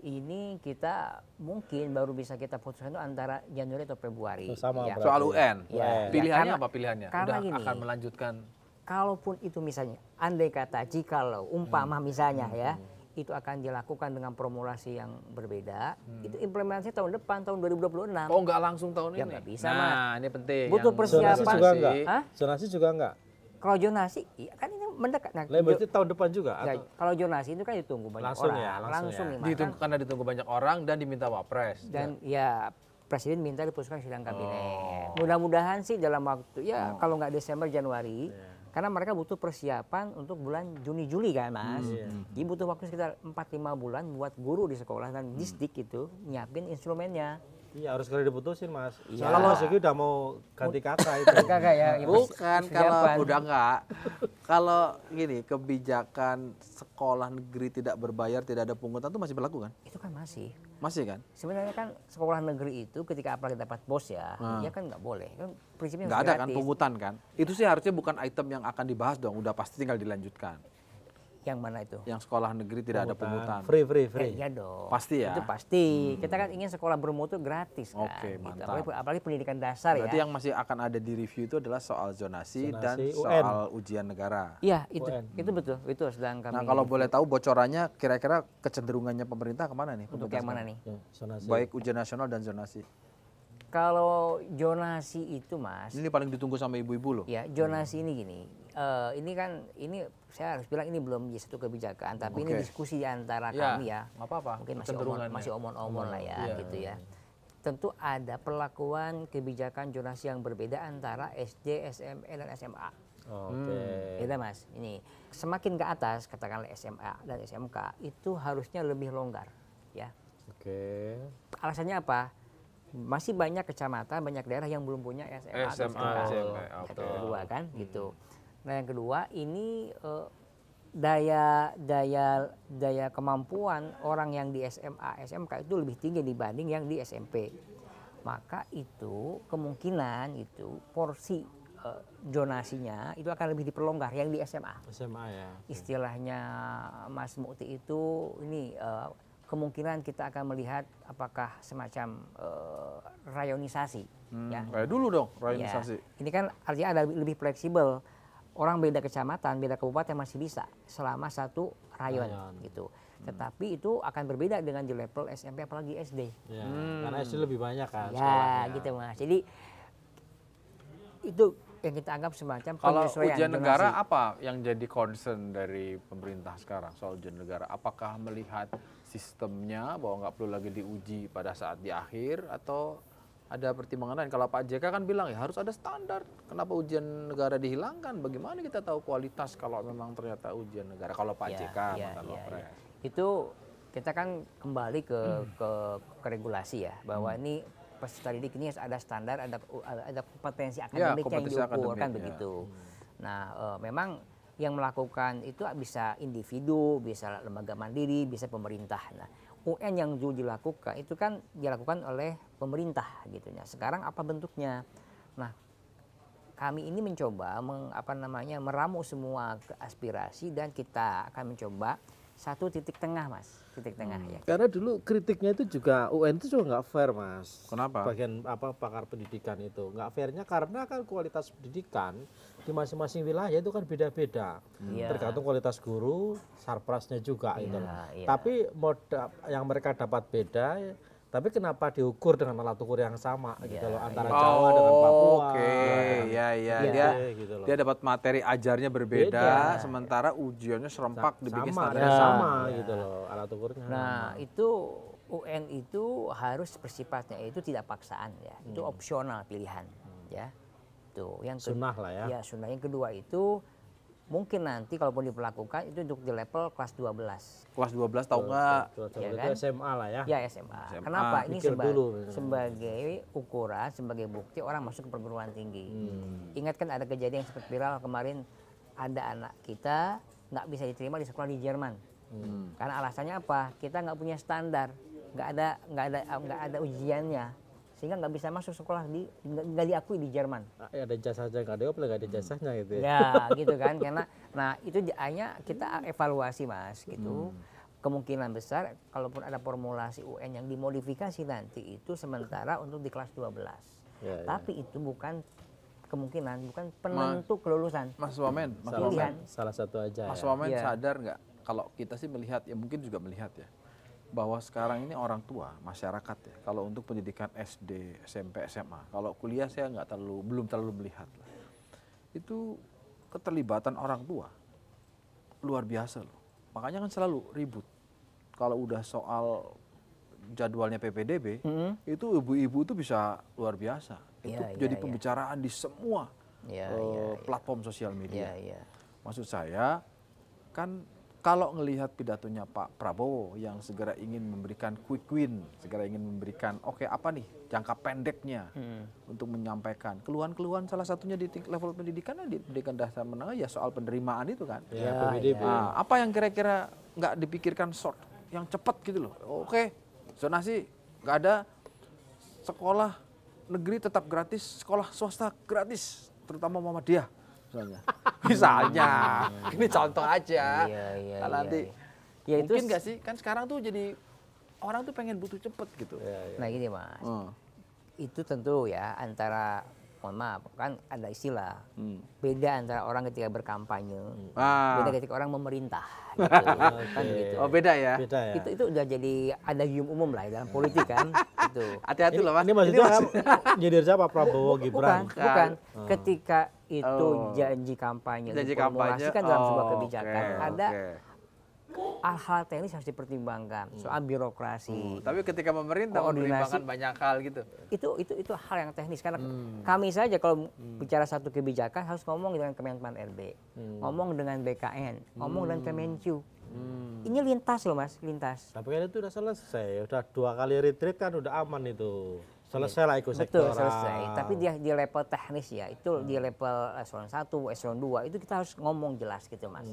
Ini kita mungkin baru bisa kita putuskan itu antara Januari atau Februari. Sama ya. berarti. Soal UN. Ya, Pilihannya karena- apa pilihannya? karena Udah gini. akan melanjutkan. Kalaupun itu misalnya, andai kata jikalau umpama misalnya ya, itu akan dilakukan dengan formulasi yang berbeda, itu implementasinya tahun depan, tahun 2026. Oh nggak langsung tahun Ya, ini? nggak bisa, Nah ini penting. Butuh Yang persiapan. Zonasi juga enggak? Hah? Zonasi juga enggak? Kalau zonasi, iya kan ini mendekat. Nah, Lah berarti tahun depan juga nggak, atau kalau zonasi itu kan ditunggu banyak Langsung orang. ya, langsung ya. nih, Mas. Ditunggu, karena ditunggu banyak orang dan diminta wapres. Dan ya Presiden minta diputuskan sidang kabinet. Mudah-mudahan sih dalam waktu ya kalau nggak Desember Januari, karena mereka butuh persiapan untuk bulan Juni Juli kan Mas. Jadi butuh waktu sekitar 4-5 bulan buat guru di sekolah dan disdik itu nyiapin instrumennya. Iya harus segera diputusin Mas. Iya. Soalnya Mas Yogi udah mau ganti kakak itu. Kakak ya. Bukan, kalau persiapan. udah enggak. Kalau gini, kebijakan sekolah negeri tidak berbayar, tidak ada pungutan itu masih berlaku kan? Itu kan masih. Masih kan? Sebenarnya kan sekolah negeri itu ketika apalagi dapat bos ya, ya kan nggak boleh. Kan prinsipnya Nggak ada kan gratis. pungutan kan? Itu sih harusnya bukan item yang akan dibahas dong, udah pasti tinggal dilanjutkan. Yang mana itu? Yang sekolah negeri tidak ada pungutan. Free. Iya dong. Pasti ya? Itu pasti. Kita kan ingin sekolah bermutu gratis kan. Oke, gitu. mantap. Apalagi pendidikan dasar Berarti ya. yang masih akan ada di review itu adalah soal zonasi dan Zonasi, soal ujian negara. Iya itu, UN. itu betul. Itu sedang kami. Nah kalau boleh tahu bocorannya kira-kira kecenderungannya pemerintah kemana nih? Untuk pemerintah yang mana sekarang? nih? Ya, zonasi. Baik ujian nasional dan zonasi. Kalau zonasi itu mas, Ini paling ditunggu sama ibu-ibu loh. ya zonasi ini gini. Ini saya harus bilang ini belum jadi satu kebijakan, tapi ini Oke. diskusi di antara Ya, kami ya. nggak apa-apa, Mungkin kecenderungannya. masih omong-omong lah ya, Iya. gitu ya. Tentu ada perlakuan kebijakan zonasi yang berbeda antara SD, SMP dan SMA. Oke. Beda mas. Ini semakin ke atas, katakanlah SMA dan SMK itu harusnya lebih longgar, ya. Oke. Alasannya apa? Masih banyak kecamatan, banyak daerah yang belum punya SMA, atau SMA, SMK. SMP, Yang oke. kedua kan, gitu. Nah yang kedua ini daya kemampuan orang yang di SMA, SMK itu lebih tinggi dibanding yang di SMP. Maka itu kemungkinan itu porsi zonasinya itu akan lebih diperlonggar yang di SMA. SMA ya. Istilahnya Mas Mukti itu ini kemungkinan kita akan melihat apakah semacam rayonisasi ya. Kayak dulu dong, Ya, rayonisasi. ini kan artinya ada lebih fleksibel. Orang beda kecamatan, beda kabupaten masih bisa selama satu rayon gitu. Tetapi itu akan berbeda dengan di level SMP apalagi SD. Ya, karena SD lebih banyak kan Ya, sekolahnya. gitu Mas. Jadi itu yang kita anggap semacam Kalau penyesuaian ujian zonasi. negara apa yang jadi concern dari pemerintah sekarang soal ujian negara? Apakah melihat sistemnya bahwa nggak perlu lagi diuji pada saat di akhir atau ada pertimbangan lain? Kalau Pak JK kan bilang ya harus ada standar. Kenapa ujian negara dihilangkan? Bagaimana kita tahu kualitas kalau memang ternyata ujian negara? Kalau Pak JK mantan Wapres. Itu kita kan kembali ke regulasi ya bahwa ini peserta didik ini ada standar, ada kompetensi akademik yang kompetensi diukur kan akademik, ya. begitu. Nah memang yang melakukan itu bisa individu, bisa lembaga mandiri, bisa pemerintah. Nah UN yang dulu dilakukan itu kan dilakukan oleh pemerintah gitu ya. Sekarang apa bentuknya? Nah kami ini mencoba meramu semua aspirasi dan kita akan mencoba satu titik tengah mas, titik tengah ya. Karena dulu kritiknya itu juga UN itu juga nggak fair mas. Kenapa? Bagian pakar pendidikan itu nggak fairnya karena kan kualitas pendidikan di masing-masing wilayah itu kan beda-beda. Iya. Tergantung kualitas guru, sarprasnya juga gitu loh. Iya. Tapi yang mereka dapat beda. Tapi kenapa diukur dengan alat ukur yang sama gitu loh antara Jawa dengan Papua? Oke, ya. Gitu loh. Dia dapat materi ajarnya berbeda, sementara ujiannya serempak dibikin sama, standar dan yang sama gitu loh alat ukurnya. Nah itu UN itu harus bersifatnya itu tidak paksaan ya, itu opsional pilihan ya. Tuh yang Sunnah lah ya. Ya sunnah. Yang kedua itu mungkin nanti kalaupun diperlakukan itu untuk di level kelas 12. Kelas 12 tahu nggak? Ya Itu kan? SMA lah ya. Ya SMA. Kenapa? Ini Pikir dulu. sebagai ukuran, sebagai bukti orang masuk ke perguruan tinggi. Ingat kan ada kejadian yang sempat viral kemarin, ada anak kita nggak bisa diterima di sekolah di Jerman. Karena alasannya apa? Kita nggak punya standar, nggak ada ujiannya, sehingga nggak bisa masuk sekolah nggak diakui di Jerman. Ada jasanya nggak ada, nggak ada jasanya gitu ya. Ya gitu kan, karena nah itu hanya kita evaluasi mas gitu. Kemungkinan besar kalaupun ada formulasi UN yang dimodifikasi nanti itu sementara untuk di kelas 12. Ya. Tapi itu bukan kemungkinan, bukan penentu kelulusan. Mas Wamen, Salah satu aja. Mas ya. Wamen Iya. sadar nggak? Kalau kita sih melihat, ya mungkin juga melihat ya, bahwa sekarang ini orang tua, masyarakat ya, kalau untuk pendidikan SD, SMP, SMA, kalau kuliah saya belum terlalu melihat lah. Itu keterlibatan orang tua luar biasa loh. Makanya kan selalu ribut. Kalau udah soal jadwalnya PPDB, itu ibu-ibu itu bisa luar biasa. Itu Iya, jadi iya. pembicaraan di semua Iya, platform sosial media. Iya. Maksud saya kan kalau ngelihat pidatonya Pak Prabowo yang segera ingin memberikan quick win, segera ingin memberikan apa nih jangka pendeknya untuk menyampaikan keluhan-keluhan, salah satunya di level pendidikan, di pendidikan dasar menengah ya soal penerimaan itu kan. Apa yang kira-kira nggak dipikirkan short, yang cepat gitu loh. Oke, zonasi nggak ada, sekolah negeri tetap gratis, sekolah swasta gratis, terutama Muhammadiyah. Misalnya, ini contoh aja. Kalau nanti ya, mungkin nggak sih, kan sekarang tuh jadi orang tuh pengen butuh cepet gitu. Nah gini Mas, itu tentu ya antara, mohon maaf kan ada istilah beda antara orang ketika berkampanye, beda ketika orang memerintah. Gitu. Kan gitu. Oh beda ya? Beda ya. Itu udah jadi ada umum lah dalam politik kan. Itu. Hati-hati loh Mas. Ini maksudnya jadi siapa Prabowo Gibran? Bukan. Ketika itu janji kampanye, diformulasikan dalam sebuah kebijakan, ada hal-hal teknis harus dipertimbangkan soal birokrasi. Tapi ketika pemerintah mempertimbangkan banyak hal gitu. Itu hal yang teknis karena kami saja kalau bicara satu kebijakan harus ngomong dengan Kemenpan RB, ngomong dengan BKN, ngomong dengan Kemenq. Ini lintas loh Mas, lintas. Tapi kan itu udah selesai, udah 2 kali retreat kan udah aman itu. Selesai lah ekosektoral. Betul, selesai. Tapi di level teknis ya, itu di level eselon 1, eselon 2 itu kita harus ngomong jelas gitu Mas.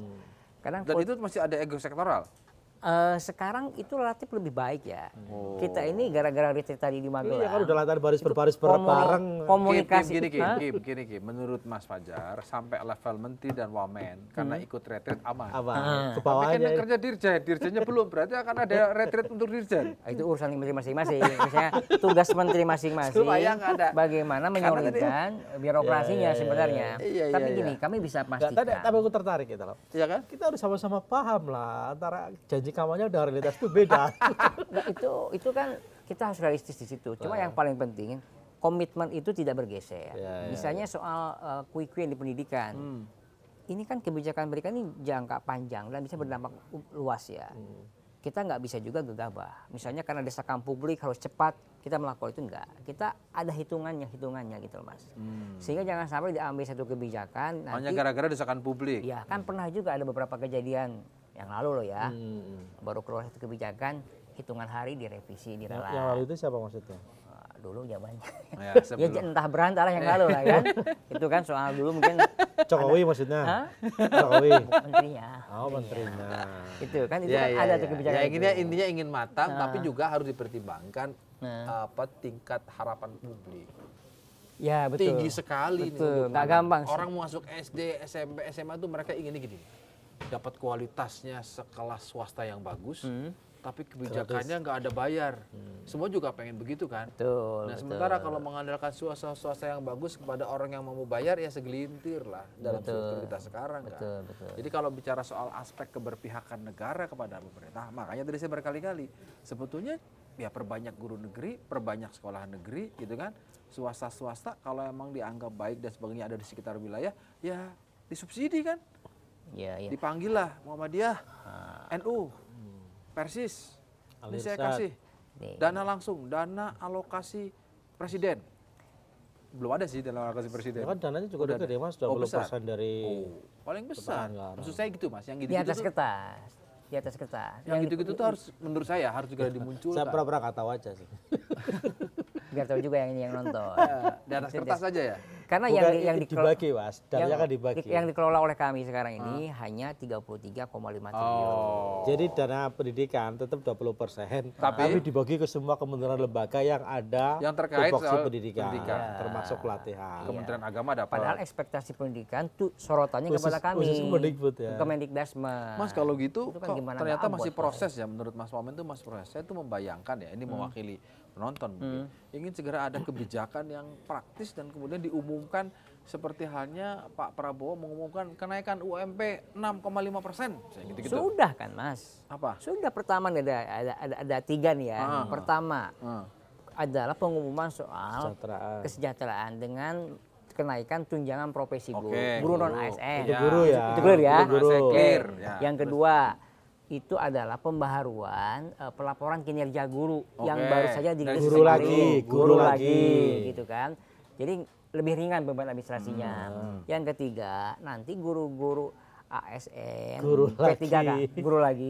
Dan itu masih ada ego sektoral? Sekarang itu relatif lebih baik ya. Kita ini gara-gara retreat tadi di Magelang. Iya kan udah latihan baris berbaris bareng. Komunikasi. Gini, menurut Mas Fajar sampai level menteri dan wamen karena ikut retreat aman. Ke Tapi bawah kan aja. yang kerja dirjennya belum, berarti akan ada retreat untuk dirjen. Itu urusan menteri masing-masing. Misalnya tugas menteri masing-masing. Supaya nggak ada. Bagaimana menyolidkan birokrasinya sebenarnya. Tapi gini, kami bisa pastikan. Tapi aku tertarik gitu loh. Iya kan? Kita harus sama-sama paham lah antara janji kampanye dan realitas itu beda. Nah, itu kan kita harus realistis di situ. Cuma yang paling penting komitmen itu tidak bergeser. Misalnya soal quick win di pendidikan. Ini kan kebijakan mereka ini jangka panjang dan bisa berdampak luas ya. Kita nggak bisa juga gegabah. Misalnya karena desakan publik harus cepat, kita melakukan itu enggak. Kita ada hitungannya gitu loh Mas. Sehingga jangan sampai diambil satu kebijakan. Hanya gara-gara desakan publik. Ya kan pernah juga ada beberapa kejadian yang lalu loh ya. Baru keluar satu kebijakan, hitungan hari direvisi, diralat. Yang lalu itu siapa maksudnya? Dulu zamannya. Ya, entah berantah yang lalu lah kan. Itu kan soal dulu mungkin Jokowi maksudnya. Jokowi. Menterinya. Oh, menterinya. Itu kan ada tuh kebijakan. Ya, intinya ingin matang tapi juga harus dipertimbangkan tingkat harapan publik. Ya betul. Tinggi sekali betul. nih. Nggak gampang. Orang mau masuk SD, SMP, SMA tuh mereka inginnya gini. Dapat kualitasnya sekelas swasta yang bagus, tapi kebijakannya nggak ada bayar. Semua juga pengen begitu kan. Betul. Nah sementara kalau mengandalkan swasta yang bagus kepada orang yang mau bayar ya segelintir lah dalam struktur kita sekarang kan. Jadi kalau bicara soal aspek keberpihakan negara kepada pemerintah, makanya tadi saya berkali-kali sebetulnya ya perbanyak guru negeri, perbanyak sekolah negeri gitu kan. Swasta kalau emang dianggap baik dan sebagainya ada di sekitar wilayah ya disubsidi kan. Dipanggil lah Muhammadiyah, NU, Persis, ini saya kasih dana langsung, dana alokasi presiden. Belum ada sih dana alokasi presiden. Ya kan dananya juga udah gede Mas, 20% dari paling besar. Maksud saya gitu Mas, yang gitu-gitu di atas kertas. Di atas kertas. Yang gitu-gitu tuh harus menurut saya harus juga dimunculkan. Saya pernah nggak tahu aja sih. Biar tahu juga yang nonton. Di atas kertas saja ya. Karena bukan yang dibagi Mas, dananya kan dibagi. Yang dikelola oleh kami sekarang ini hanya 33,5 triliun. Jadi dana pendidikan tetap 20%, tapi dibagi ke semua kementerian lembaga yang ada yang terkait soal pendidikan. Termasuk pelatihan. Kementerian Agama dapat. Padahal ekspektasi pendidikan tuh sorotannya kepada kami. Khusus Kemendikbud ya. Kemendikbudrismen. Mas kalau gitu kan ternyata masih proses ya menurut Mas Wamen itu masih proses. Saya tuh membayangkan ya ini mewakili penonton mungkin. Ingin segera ada kebijakan yang praktis dan kemudian diumumkan seperti halnya Pak Prabowo mengumumkan kenaikan UMP 6,5%. Gitu-gitu. Sudah kan Mas. Apa? Sudah pertama ada 3 nih ya. Pertama adalah pengumuman soal kesejahteraan dengan kenaikan tunjangan profesi guru non ASN. Itu guru ya. Itu clear ya. Clear. Yang kedua itu adalah pembaharuan pelaporan kinerja guru yang baru saja guru lagi gitu kan. Jadi lebih ringan beban administrasinya. Yang ketiga nanti guru-guru ASN, Guru P3K, lagi. guru lagi,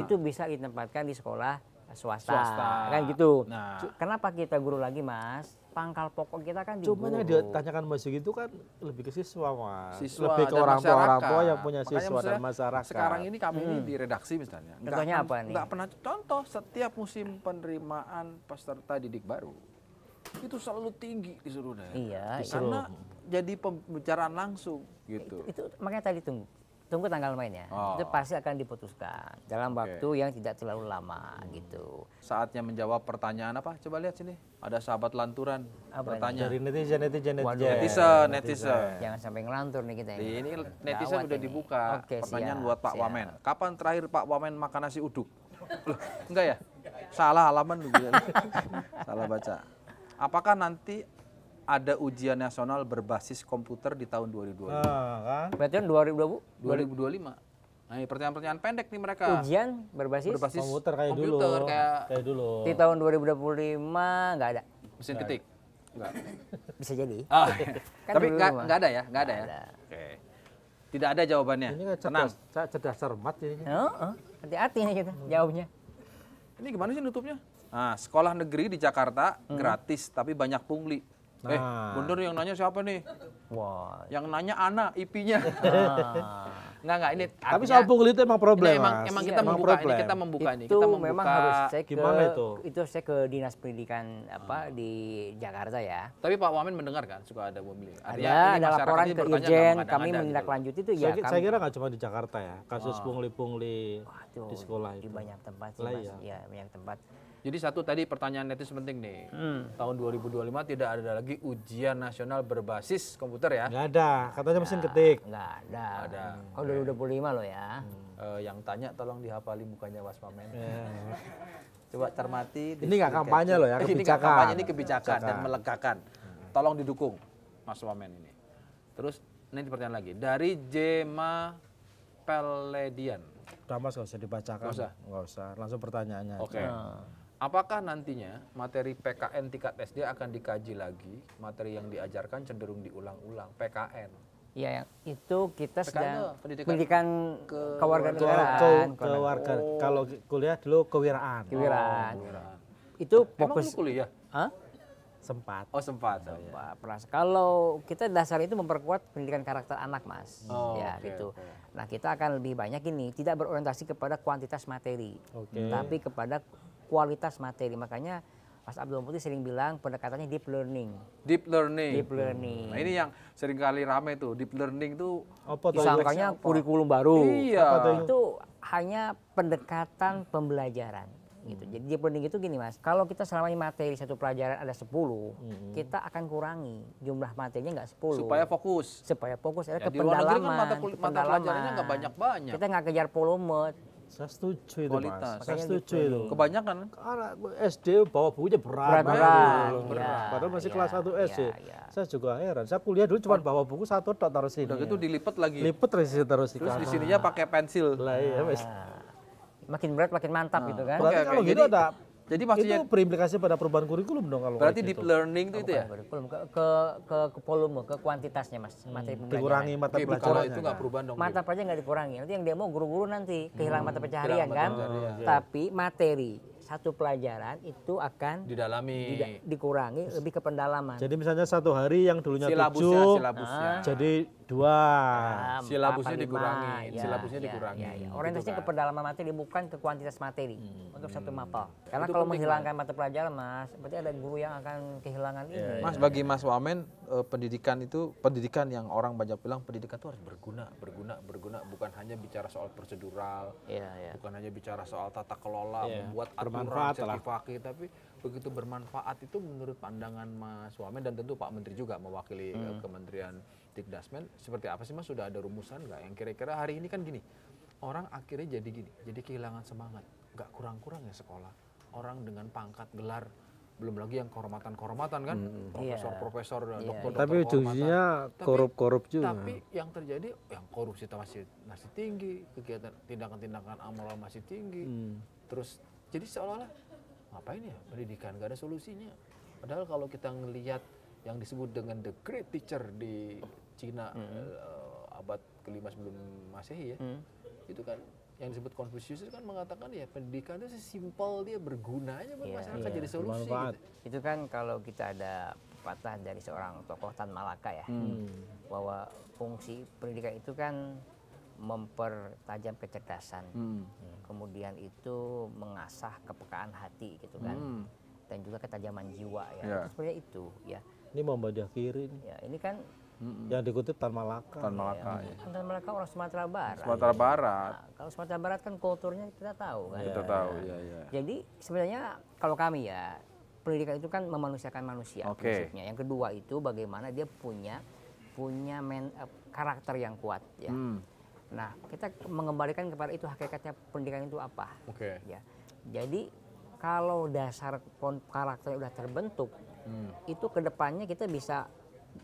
itu bisa ditempatkan di sekolah swasta. Kan gitu. Nah. Kenapa kita guru lagi, Mas? Pangkal pokok kita kan di Cuman yang guru. ditanyakan Mas Yogi itu kan lebih ke siswa, Mas. Siswa Lebih ke dan orang masyarakat. tua yang punya Makanya siswa dan maksudnya masyarakat. Sekarang ini kami ini di redaksi misalnya. Contohnya apa nih? Nggak pernah contoh setiap musim penerimaan peserta didik baru itu selalu tinggi di seluruh daerah. Iya, Karena jadi pembicaraan langsung gitu. itu makanya tadi tunggu tanggal mainnya. Oh. Itu pasti akan diputuskan dalam waktu yang tidak terlalu lama gitu. Saatnya menjawab pertanyaan apa? Coba lihat sini. Ada sahabat lanturan Apa bertanya. Dari netizen. Netizen. Jangan sampai ngelantur nih kita ini. Ini netizen Gawat udah ini. dibuka. Oke, Pertanyaan siap, buat Pak siap. Wamen. Kapan terakhir Pak Wamen makan nasi uduk? Loh, enggak ya? Salah halaman gitu. Salah baca. Apakah nanti ada ujian nasional berbasis komputer di tahun 2020? Kan? Berarti kan 2020 2025. Nah, ini pertanyaan-pertanyaan pendek nih mereka. ujian berbasis Komputer kayak dulu. komputer, Kayak dulu. di tahun 2025 nggak ada. mesin ketik. Enggak. Bisa jadi. Ah, Kan tapi dulu enggak mah. ada ya? Enggak ada ya? Ada. Oke. Tidak ada jawabannya. Ini kan Tenang. cerdas cermat ini. Hati-hati nih kita jawabnya. Ini gimana sih nutupnya? Nah, sekolah negeri di Jakarta gratis tapi banyak pungli. Nah. Bener yang nanya siapa nih? Wah. Yang nanya Ana, IP-nya. Enggak, ini Tapi artinya- soal pungli itu emang problem, ini emang, Mas. emang Iya, kita emang membuka ini, problem. kita membuka ini, Itu kita membuka. memang harus cek Gimana itu? saya ke dinas pendidikan di Jakarta ya. Tapi Pak Wamen mendengar kan suka ada pungli. Artinya ini Ada masyarakat laporan ini ke bertanya Irjen, nggak kami mengada-ngada gitu menindaklanjuti itu ya. Saya kira nggak cuma di Jakarta ya, kasus pungli-pungli Waduh, di sekolah di itu. banyak tempat sih, Lah, Mas. iya. Ya, banyak tempat. Jadi satu tadi pertanyaan netizen penting nih. Tahun 2025 tidak ada lagi ujian nasional berbasis komputer ya. Nggak ada, katanya mesin ketik. Enggak ada. Ada. Oh, 2025 loh ya. Yang tanya tolong dihafali mukanya Mas Wamen. Coba cermati. Ini nggak kampanye loh ya, Ini nggak kebijakan. kampanye, ini kebijakan dan melegakan. Tolong didukung Mas Wamen ini. Terus ini pertanyaan lagi dari Jema Peledian. Udah Mas nggak usah dibacakan. Nggak usah, langsung pertanyaannya. Oke. Apakah nantinya materi PKN tingkat SD akan dikaji lagi? Materi yang diajarkan cenderung diulang-ulang. PKN. Ya, yang itu kita PKN sedang tuh, pendidikan kewarganegaraan. Keluarga, kalau kuliah dulu kewiraan. Kewiraan. Kewiraan. Itu Emang fokus. lu kuliah? Hah? Sempat. Oh sempat. Wah, kalau kita dasar itu memperkuat pendidikan karakter anak, Mas. Oh, Ya, oke, gitu. oke. Nah, kita akan lebih banyak ini tidak berorientasi kepada kuantitas materi, tapi kepada kualitas materi. Makanya Mas Abdul Muti sering bilang pendekatannya deep learning. Deep learning. Deep learning. Nah ini yang sering kali rame tuh. Deep learning tuh Apa tuh? Disangkanya kurikulum baru. Iya. Itu hanya pendekatan pembelajaran. Gitu. Jadi deep learning itu gini, Mas, kalau kita selama ini materi satu pelajaran ada 10, kita akan kurangi jumlah materinya nggak 10. supaya fokus. Supaya fokus ada Ya, ke di luar negeri kan pendalaman. mata pelajarannya nggak banyak-banyak. Kita nggak kejar volume. Saya setuju itu Kualitas. Mas. Saya setuju itu. Kebanyakan kan? Karena SD bawa bukunya berat. Berat. Padahal masih kelas 1 SD. ya. Saya juga heran. Saya kuliah dulu cuma bawa buku satu tok taruh sini. Udah gitu dilipat lagi. Lipet terus di Terus di kamar. sininya pakai pensil. Lah iya Mas. Makin berat makin mantap gitu kan. Berarti Oke, kalau oke. gitu Jadi- ada Jadi maksudnya itu berimplikasi pada perubahan kurikulum dong kalau berarti kayak deep gitu. learning itu ya? Kurikulum ke volume, ke kuantitasnya, Mas. Materi pembelajaran. Dikurangi mata Oke, Bu, kalau pelajarannya. itu nggak perubahan dong. Mata pelajaran nggak dikurangi. Nanti yang demo guru-guru nanti kehilangan mata pencaharian kehilangan kan. mata pencaharian. Tapi materi satu pelajaran itu akan Didalami. dikurangi lebih ke pendalaman. Jadi misalnya satu hari yang dulunya Silabusnya, 7 silabusnya. jadi 2. Silabusnya apa, lima. dikurangi, Ya, silabusnya ya, dikurangi. ya, ya. Gitu Orientasinya kan. ke pendalaman materi bukan ke kuantitas materi untuk satu mapel. Karena Itu kalau penting, menghilangkan mata pelajaran, Mas, berarti ada guru yang akan kehilangan ini. Mas, bagi Mas Wamen, pendidikan itu pendidikan yang orang banyak bilang pendidikan itu harus berguna, bukan hanya bicara soal prosedural, Iya, iya. bukan hanya bicara soal tata kelola, Iya, membuat aturan, bermanfaat lah. sertifikasi, tapi begitu bermanfaat itu menurut pandangan Mas Wamen dan tentu Pak Menteri juga mewakili Kementerian Dikdasmen, seperti apa sih Mas? Sudah ada rumusan nggak yang kira-kira hari ini kan gini, orang akhirnya jadi gini, jadi kehilangan semangat, nggak kurang-kurang ya sekolah, orang dengan pangkat gelar, belum lagi yang kehormatan-kehormatan kan, profesor-profesor, dokter-dokter Tapi ujungnya kehormatan. korup-korup juga. Tapi yang terjadi, yang korupsi masih tinggi, kegiatan tindakan-tindakan amoral masih tinggi, terus jadi seolah-olah ngapain ya pendidikan, gak ada solusinya. Padahal kalau kita ngelihat yang disebut dengan the great teacher di Cina abad ke-5 sebelum Masehi ya. Itu kan yang disebut Konfusius itu kan mengatakan ya pendidikan itu simpel, dia berguna aja buat masyarakat, jadi solusi gitu. Itu kan kalau kita ada pepatah dari seorang tokoh Tan Malaka ya, bahwa fungsi pendidikan itu kan mempertajam kecerdasan, kemudian itu mengasah kepekaan hati gitu kan, dan juga ketajaman jiwa ya. Sebenarnya itu ya. Ini Muhammadiyah Kiri nih. Ya, ini kan yang dikutip Tan Malaka. Tan Malaka. Tan Malaka orang Sumatera Barat. Sumatera Barat. Nah, kalau Sumatera Barat kan kulturnya kita tahu kan. Kita tahu, ya. Jadi sebenarnya kalau kami ya, pendidikan itu kan memanusiakan manusia prinsipnya. Yang kedua itu bagaimana dia punya karakter yang kuat ya. Nah, kita mengembalikan kepada itu, hakikatnya pendidikan itu apa? Ya. Jadi kalau dasar karakternya udah terbentuk, itu kedepannya kita bisa,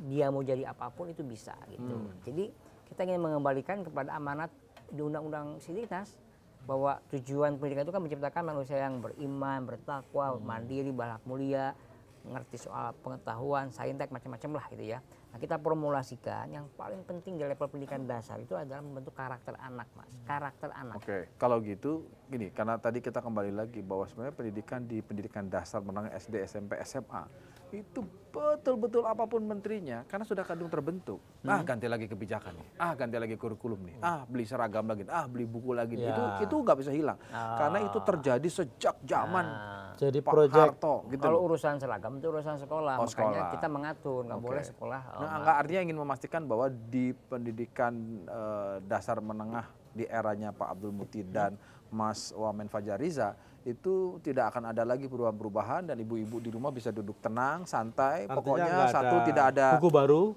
dia mau jadi apapun itu bisa gitu. Jadi kita ingin mengembalikan kepada amanat di Undang-Undang Sivitas bahwa tujuan pendidikan itu kan menciptakan manusia yang beriman, bertakwa, mandiri, berakhlak mulia, mengerti soal pengetahuan, saintek, macam-macam lah gitu ya. Nah, kita formulasikan yang paling penting di level pendidikan dasar itu adalah membentuk karakter anak, Mas. Karakter anak. Kalau gitu gini, karena tadi kita kembali lagi bahwa sebenarnya pendidikan dasar menengah SD, SMP, SMA itu betul-betul apapun menterinya karena sudah kadung terbentuk. Ganti lagi kebijakan nih. Ganti lagi kurikulum nih. Beli seragam lagi. Beli buku lagi. Itu nggak bisa hilang. Karena itu terjadi sejak zaman jadi Pak proyek Harto gitu. Kalau urusan seragam itu urusan sekolah, makanya sekolah. kita mengatur, nggak boleh sekolah. Nggak, artinya ingin memastikan bahwa di pendidikan dasar menengah di eranya Pak Abdul Muti dan Mas Wamen Fajariza itu tidak akan ada lagi perubahan-perubahan dan ibu-ibu di rumah bisa duduk tenang, santai. Artinya pokoknya satu tidak ada buku baru.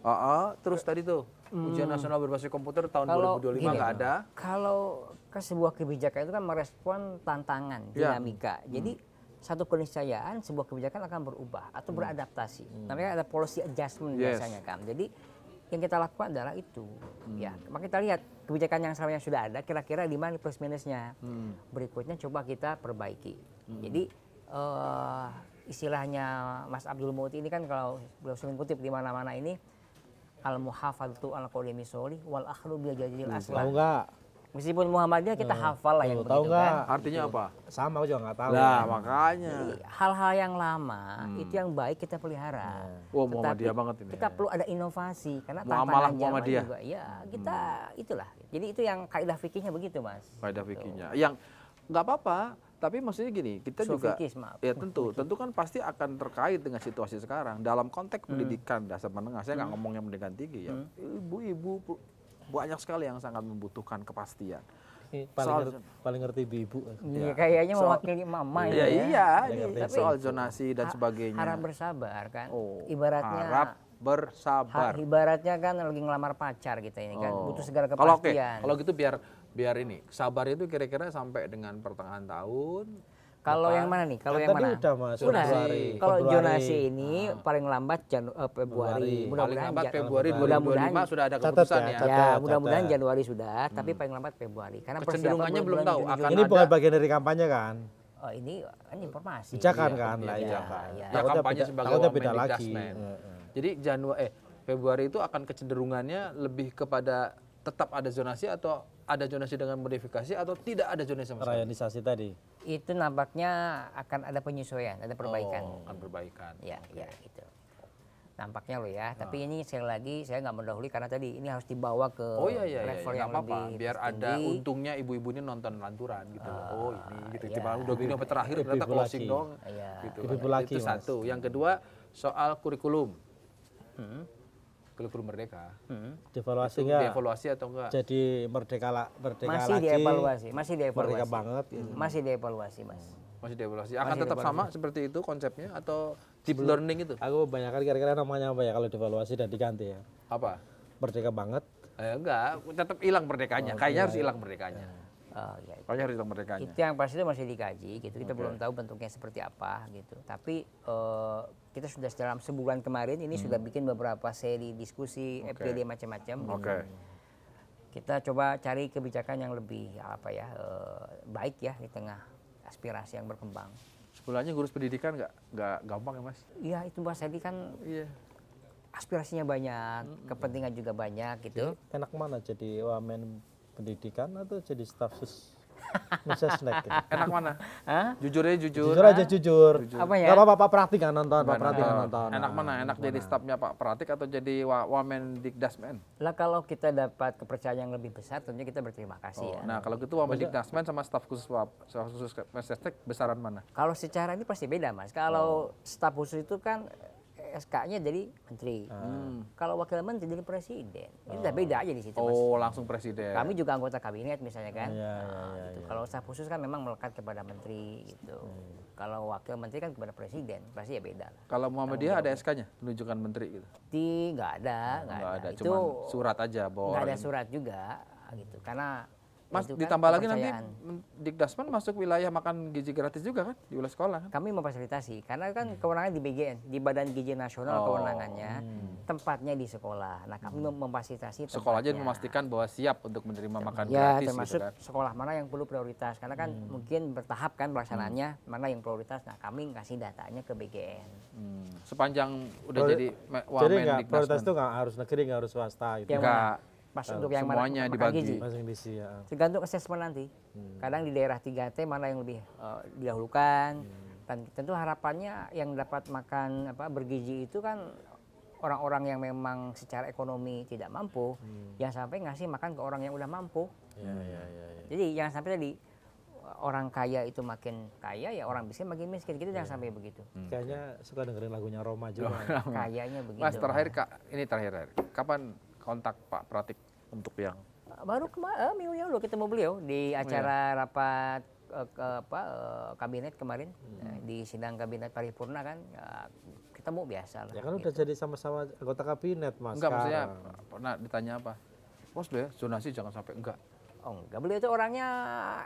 Terus tadi tuh ujian nasional berbasis komputer tahun 2025 nggak ada. Kalau ke sebuah kebijakan itu kan merespon tantangan, dinamika. Jadi satu keniscayaan sebuah kebijakan akan berubah atau beradaptasi. Namanya ada policy adjustment biasanya kan. Jadi yang kita lakukan adalah itu. Ya, maka kita lihat kebijakan yang selama sudah ada kira-kira di mana plus minusnya. Berikutnya coba kita perbaiki. Jadi istilahnya Mas Abdul Muti ini kan kalau beliau sering kutip di mana-mana ini, al muhafadzatu al qawli misoli wal akhlu bil jadil aslah. Tahu nggak? Meskipun Muhammadiyah kita hafal lah yang tahu begitu kan. Artinya apa? Sama aku juga nggak tahu. Nah, makanya. Jadi, hal-hal yang lama itu yang baik kita pelihara. Wah, Muhammadiyah banget ini. Kita perlu ada inovasi karena Muamalah tantangan zaman Muhammadiyah. juga. Ya, kita itulah. Jadi itu yang kaidah fikihnya begitu, Mas. Kaidah fikihnya. Yang nggak apa-apa, tapi maksudnya gini, kita juga Fikih, maaf. ya tentu kan pasti akan terkait dengan situasi sekarang. Dalam konteks pendidikan dasar menengah, saya nggak ngomongnya pendidikan tinggi ya. Ibu-ibu banyak sekali yang sangat membutuhkan kepastian. Paling ngerti ibu. Iya, kayaknya mewakili mama Iya, Tapi soal zonasi dan sebagainya. Harap bersabar kan. Ibaratnya harap bersabar. Ibaratnya kan lagi ngelamar pacar kita ini kan, butuh segala Kalau kepastian. kalau gitu biar ini. Sabar itu kira-kira sampai dengan pertengahan tahun. Kalau yang mana nih? Kalau yang Tadi mana? udah Mas. Sudah. Februari. Kalau zonasi ini paling lambat Februari. Paling lambat Februari mudah-mudahan 2025 sudah ada catat keputusan ya, ya. catat. Ya, mudah-mudahan Januari sudah, tapi paling lambat Februari. Karena Kecenderungannya belum tahu akan Ini ada. bukan bagian dari kampanye kan? Oh, ini informasi. Pijakan kan lah Iya, ya. iya. Ya, kampanye sebagai takutnya beda Wamendik lagi. Dasmen. Jadi Februari itu akan kecenderungannya lebih kepada tetap ada zonasi atau ada zonasi dengan modifikasi atau tidak ada zonasi sama sekali. Rayonisasi tadi. Itu nampaknya akan ada penyesuaian, ada perbaikan. Akan perbaikan. Ya, ya itu. Nampaknya loh ya. Tapi ini sekali lagi saya nggak mendahului karena tadi ini harus dibawa ke level yang nggak apa-apa. lebih Biar ada tinggi. untungnya ibu-ibu ini nonton lanturan gitu. Ini gitu. iya. Tiba udah gini sampai terakhir ternyata Ibu-ibu closing lagi. dong. Iya. Gitu. Ibu-ibu lagi, Itu Mas. satu. Yang kedua soal kurikulum. Kurikulum merdeka. Dievaluasi Itu nggak? dievaluasi atau enggak? Jadi merdeka Masih lagi. dievaluasi, masih Merdeka dievaluasi. banget. Gitu. Masih dievaluasi, Mas. Masih dievaluasi. Akan tetap sama seperti itu konsepnya atau deep learning itu? Aku kebanyakan kira-kira namanya apa ya kalau dievaluasi dan diganti ya? Apa? Merdeka banget. Enggak, tetap hilang merdekanya. Kayaknya harus hilang merdekanya. Oh, ya. Kayaknya harus hilang merdekanya. Itu yang pasti itu masih dikaji gitu. Kita belum tahu bentuknya seperti apa gitu. Tapi kita sudah dalam sebulan kemarin ini sudah bikin beberapa seri diskusi, FGD macam-macam. Gitu. Kita coba cari kebijakan yang lebih baik ya di tengah aspirasi yang berkembang. Sebenarnya ngurus pendidikan nggak gampang ya Mas? Iya itu Mas tadi kan aspirasinya banyak, kepentingan juga banyak gitu. Enak mana jadi wamen pendidikan atau jadi staf sus Mensesnek gitu? Enak mana? Hah? Jujur aja jujur. Jujur aja jujur. Apa ya? Gak apa-apa Pak Pratik nggak nonton, Pak Pratik nggak nonton. Enak mana? Enak jadi stafnya Pak Pratik atau jadi Wamen Dikdasmen? Lah kalau kita dapat kepercayaan yang lebih besar tentunya kita berterima kasih ya. Nah, kalau gitu Wamen Dikdasmen sama staf khusus Mensesnek besaran mana? Kalau secara ini pasti beda Mas. Kalau staf khusus itu kan SK-nya jadi menteri. Kalau wakil menteri jadi presiden. Ini udah beda aja di situ Mas. Oh, langsung presiden. Kami juga anggota kabinet misalnya kan. Iya, Gitu. Kalau staf khusus kan memang melekat kepada menteri gitu. Kalau wakil menteri kan kepada presiden, pasti ya beda lah. Kalau Muhammadiyah ada SK-nya menunjukkan menteri gitu? Nggak ada. Nggak ada, Itu cuman surat aja bahwa nggak ada orang ini. surat juga gitu. Karena Mas itu kan ditambah lagi nanti kepercayaan. Dikdasmen masuk wilayah makan gizi gratis juga kan di wilayah sekolah kan? Kami memfasilitasi karena kan kewenangan di BGN, di Badan Gizi Nasional kewenangannya, tempatnya di sekolah. Nah, kami memfasilitasi Sekolah aja tempatnya. memastikan bahwa siap untuk menerima makan Ya, gratis termasuk gitu kan. sekolah mana yang perlu prioritas karena kan mungkin bertahap kan pelaksanaannya, mana yang prioritas. Nah, kami ngasih datanya ke BGN. Sepanjang udah jadi Jadi Wamen nggak prioritas Dikdasmen. itu nggak harus negeri, nggak harus swasta gitu. Yang Enggak. Pas untuk yang mana semuanya makan dibagi. gizi. Masing diisi ya. Tergantung asesmen nanti. Kadang di daerah 3T mana yang lebih didahulukan. Dan tentu harapannya yang dapat makan bergizi itu kan orang-orang yang memang secara ekonomi tidak mampu, jangan sampai ngasih makan ke orang yang udah mampu. Iya. Jadi jangan sampai tadi orang kaya itu makin kaya, ya orang miskin makin miskin. Kita jangan sampai begitu. Kayaknya suka dengerin lagunya Roma juga. Kayaknya begitu. Mas terakhir ini terakhir. Kapan kontak Pak Pratik untuk yang Baru minggu yang lalu ketemu beliau di acara rapat kabinet kemarin, di sidang kabinet paripurna kan, ketemu biasa lah. Ya kan gitu. udah jadi sama-sama anggota kabinet Mas. enggak maksudnya sekarang. pernah ditanya apa? Bos deh, zonasi jangan sampai enggak. Oh enggak, beliau itu orangnya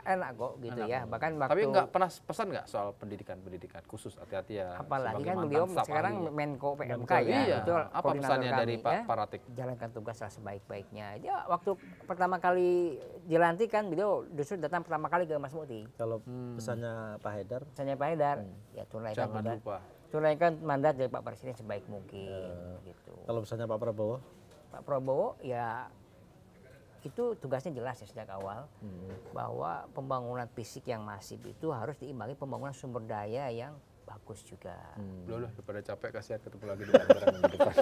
enak kok gitu ya. Bahkan waktu Tapi enggak pernah pesan enggak soal pendidikan khusus hati-hati ya. apalagi sebagai kan mantan beliau staf sekarang ahli. Menko PMK ya. Iya. Itu Apa koordinator pesannya kami, dari Pak Pratik? Jalankan tugaslah sebaik-baiknya. Ya waktu pertama kali dilantik kan beliau justru datang pertama kali ke Mas Muti. Kalau pesannya Pak Haidar, Misalnya Pak Haidar, ya tunaikan Jangan tugas- lupa. tunaikan mandat dari Pak Presiden sebaik mungkin gitu. kalau pesannya Pak Prabowo, Pak Prabowo ya itu tugasnya jelas ya sejak awal bahwa pembangunan fisik yang masif itu harus diimbangi pembangunan sumber daya yang bagus juga. Loh, daripada capek kasihan ketemu lagi di barang di depan.